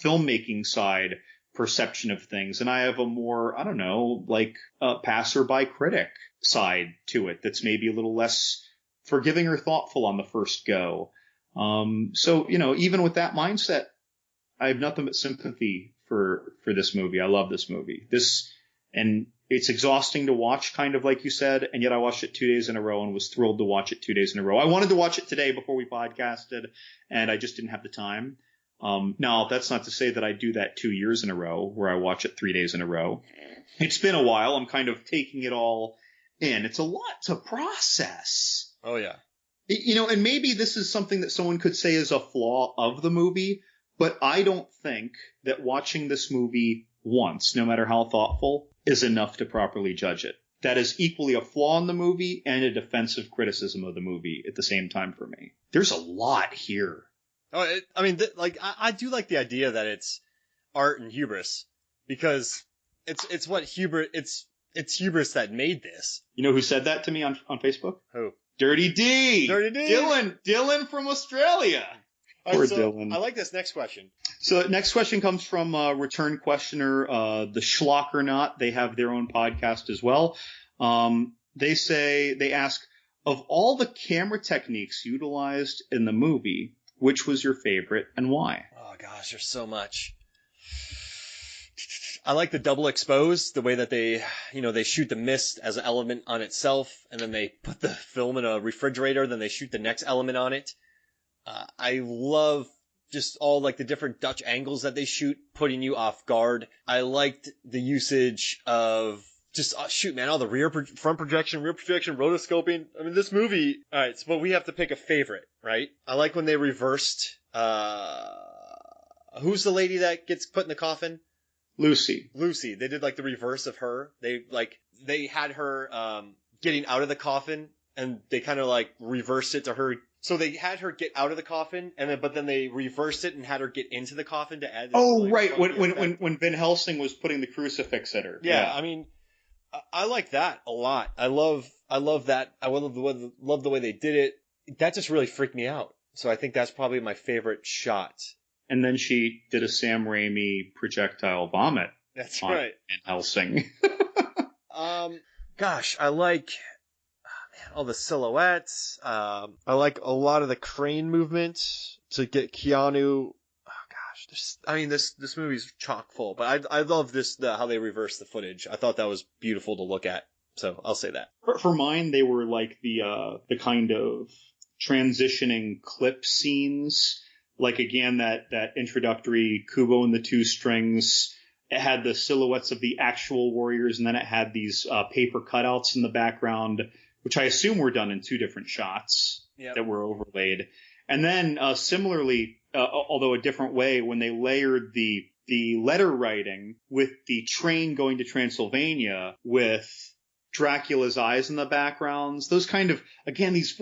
filmmaking side perception of things, and I have a more, I don't know, like passerby critic side to it that's maybe a little less forgiving or thoughtful on the first go. So even with that mindset, I have nothing but sympathy for this movie. I love this movie. And it's exhausting to watch, kind of like you said, and yet I watched it 2 days in a row and was thrilled to watch it 2 days in a row. I wanted to watch it today before we podcasted, and I just didn't have the time. Now, that's not to say that I do that 2 years in a row, where I watch it 3 days in a row. It's been a while. I'm kind of taking it all in. It's a lot to process. Oh, yeah. And maybe this is something that someone could say is a flaw of the movie, but I don't think that watching this movie once, no matter how thoughtful, is enough to properly judge it. That is equally a flaw in the movie and a defensive criticism of the movie at the same time for me. There's a lot here. Oh, I do like the idea that it's art and hubris, because it's what hubris, it's hubris that made this. You know who said that to me on Facebook? Who? Dirty D. Dirty D. Dylan from Australia. Poor Dylan. I like this next question. So next question comes from return questioner, the Schlockernaut. They have their own podcast as well. They ask, of all the camera techniques utilized in the movie, which was your favorite and why? Oh gosh, there's so much. I like the double expose, the way that they shoot the mist as an element on itself, and then they put the film in a refrigerator, then they shoot the next element on it. I love just all like the different Dutch angles that they shoot, putting you off guard. I liked the usage of just all the front projection, rear projection, rotoscoping. I mean, this movie. All right, but we have to pick a favorite, right? I like when they reversed. Who's the lady that gets put in the coffin? Lucy. They did like the reverse of her. They had her getting out of the coffin, and they kind of like reversed it to her. So they had her get out of the coffin, but then they reversed it and had her get into the coffin to add. Right. When Van Helsing was putting the crucifix at her. Yeah. I mean, I like that a lot. I love that. I love the way they did it. That just really freaked me out. So I think that's probably my favorite shot. And then she did a Sam Raimi projectile vomit. That's right. Van Helsing. Gosh, I like all the silhouettes. I like a lot of the crane movement to get Keanu. Oh gosh, this movie's chock full. But I love how they reverse the footage. I thought that was beautiful to look at. So I'll say that. For mine, they were like the kind of transitioning clip scenes. Like, again, that introductory Kubo and the Two Strings, it had the silhouettes of the actual warriors, and then it had these paper cutouts in the background, which I assume were done in two different shots that were overlaid. And then similarly, although a different way, when they layered the letter writing with the train going to Transylvania with Dracula's eyes in the backgrounds, those kind of, again, these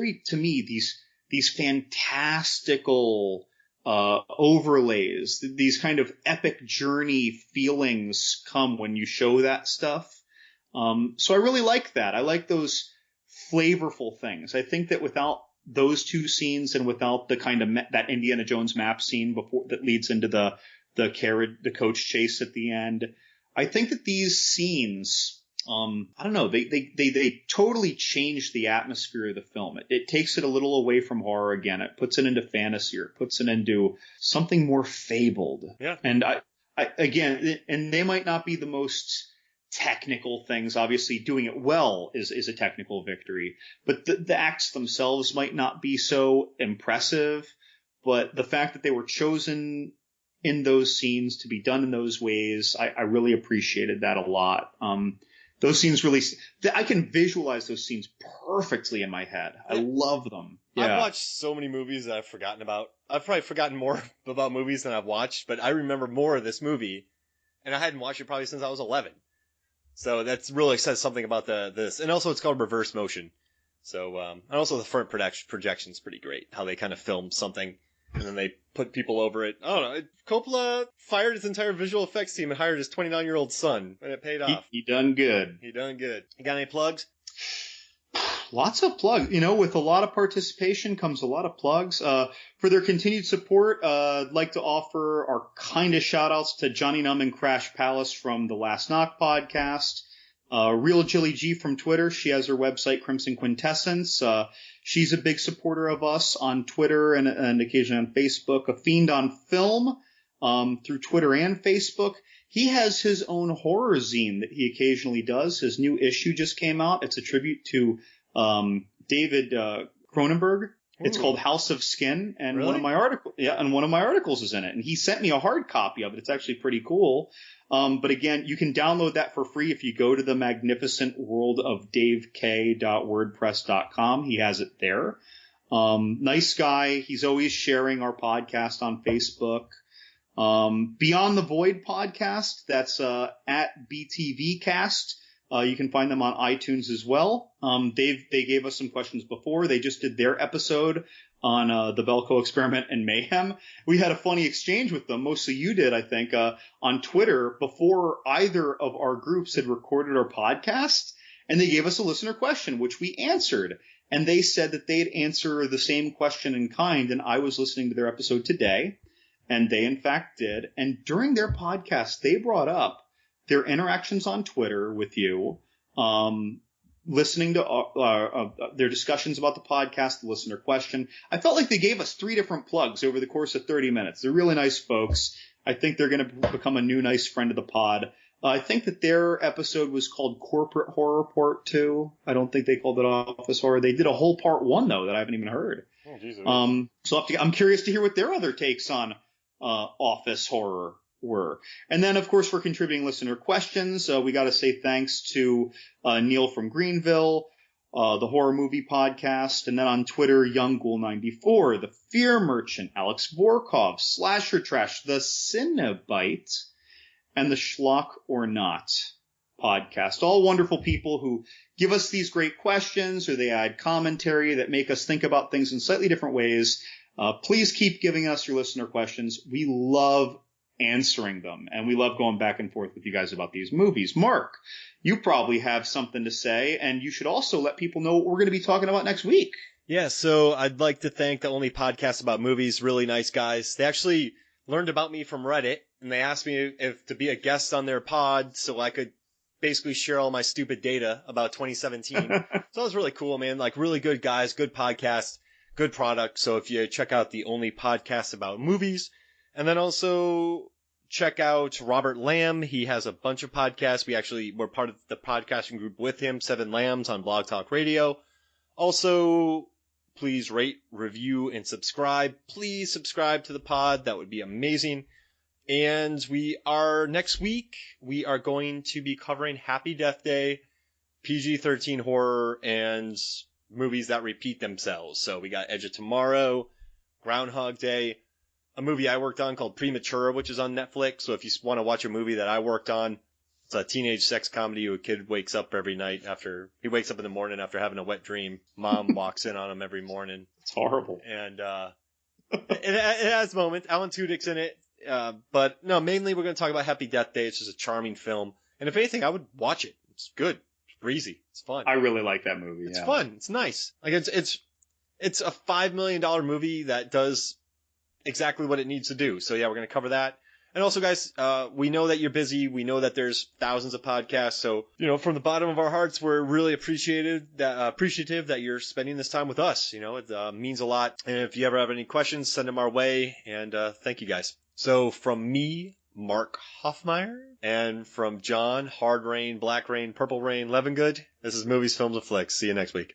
fantastical overlays, these kind of epic journey feelings come when you show that stuff. So I really like that. I like those flavorful things. I think that without those two scenes and without the kind of that Indiana Jones map scene that leads into the coach chase at the end, I think that these scenes, I don't know, they totally change the atmosphere of the film. It takes it a little away from horror again. It puts it into fantasy, or it puts it into something more fabled. Yeah. And I again, and they might not be the most technical things. Obviously, doing it well is a technical victory, but the acts themselves might not be so impressive. But the fact that they were chosen in those scenes to be done in those ways, I really appreciated that a lot. Those scenes really, I can visualize those scenes perfectly in my head. I love them. Yeah. I've watched so many movies that I've forgotten about. I've probably forgotten more about movies than I've watched, but I remember more of this movie, and I hadn't watched it probably since I was 11. So that's really says something about this. And also it's called reverse motion. So, and also the front projection's pretty great. How they kind of film something and then they put people over it. I don't know. Coppola fired his entire visual effects team and hired his 29-year-old son, and it paid off. He done good. He done good. You got any plugs? Lots of plugs. With a lot of participation comes a lot of plugs. For their continued support, I'd like to offer our kindest shout outs to Johnny Numb and Crash Palace from the Last Knock podcast. Real Jilly G from Twitter. She has her website, Crimson Quintessence. She's a big supporter of us on Twitter and occasionally on Facebook. A Fiend on Film, through Twitter and Facebook. He has his own horror zine that he occasionally does. His new issue just came out. It's a tribute to David Cronenberg. It's called House of Skin, and really? one of my articles is in it. And he sent me a hard copy of it. It's actually pretty cool. But again, you can download that for free if you go to the magnificent world of davek.wordpress.com. He has it there. Nice guy. He's always sharing our podcast on Facebook. Beyond the Void podcast, that's at BTVcast. You can find them on iTunes as well. They gave us some questions before. They just did their episode on the Belko Experiment and Mayhem. We had a funny exchange with them. Mostly you did, I think, on Twitter before either of our groups had recorded our podcast. And they gave us a listener question, which we answered. And they said that they'd answer the same question in kind. And I was listening to their episode today. And they, in fact, did. And during their podcast, they brought up their interactions on Twitter with you, listening to their discussions about the podcast, the listener question. I felt like they gave us 3 different plugs over the course of 30 minutes. They're really nice folks. I think they're going to become a new nice friend of the pod. I think that their episode was called Corporate Horror Part 2. I don't think they called it Office Horror. They did a whole Part 1, though, that I haven't even heard. Oh, Jesus. So I'm curious to hear what their other takes on office horror were. And then, of course, for contributing listener questions, we got to say thanks to Neil from Greenville, the Horror Movie Podcast, and then on Twitter, YoungGhoul94, the Fear Merchant, Alex Vorkov, Slasher Trash, the Cinebite, and the Schlock or Not podcast. All wonderful people who give us these great questions, or they add commentary that make us think about things in slightly different ways. Please keep giving us your listener questions. We love answering them, and we love going back and forth with you guys about these movies. Mark, you probably have something to say, and you should also let people know what we're going to be talking about next week. Yeah, so I'd like to thank the Only Podcast About Movies. Really nice guys. They actually learned about me from Reddit, and they asked me if to be a guest on their pod so I could basically share all my stupid data about 2017. So that was really cool, man. Like, really good guys, good podcast, good product. So if you check out the Only Podcast About Movies, and then also check out Robert Lamb. He has a bunch of podcasts. We're part of the podcasting group with him, 7 Lambs on Blog Talk Radio. Also, please rate, review, and subscribe. Please subscribe to the pod. That would be amazing. And next week, we are going to be covering Happy Death Day, PG-13 horror, and movies that repeat themselves. So we got Edge of Tomorrow, Groundhog Day, a movie I worked on called Premature, which is on Netflix. So if you want to watch a movie that I worked on, it's a teenage sex comedy where a kid wakes up every night he wakes up in the morning after having a wet dream. Mom walks in on him every morning. It's horrible. And it has moments. Alan Tudyk's in it. But no, mainly we're going to talk about Happy Death Day. It's just a charming film. And if anything, I would watch it. It's good. It's breezy. It's fun. I really like that movie. It's fun. It's nice. Like it's a $5 million movie that does exactly what it needs to do. So yeah, we're going to cover that. And also, guys, we know that you're busy. We know that there's thousands of podcasts. So, from the bottom of our hearts, we're really appreciative that you're spending this time with us. It means a lot. And if you ever have any questions, send them our way. And thank you, guys. So from me, Mark Hoffmeyer. And from John, Hard Rain, Black Rain, Purple Rain, Levingood, this is Movies, Films, and Flicks. See you next week.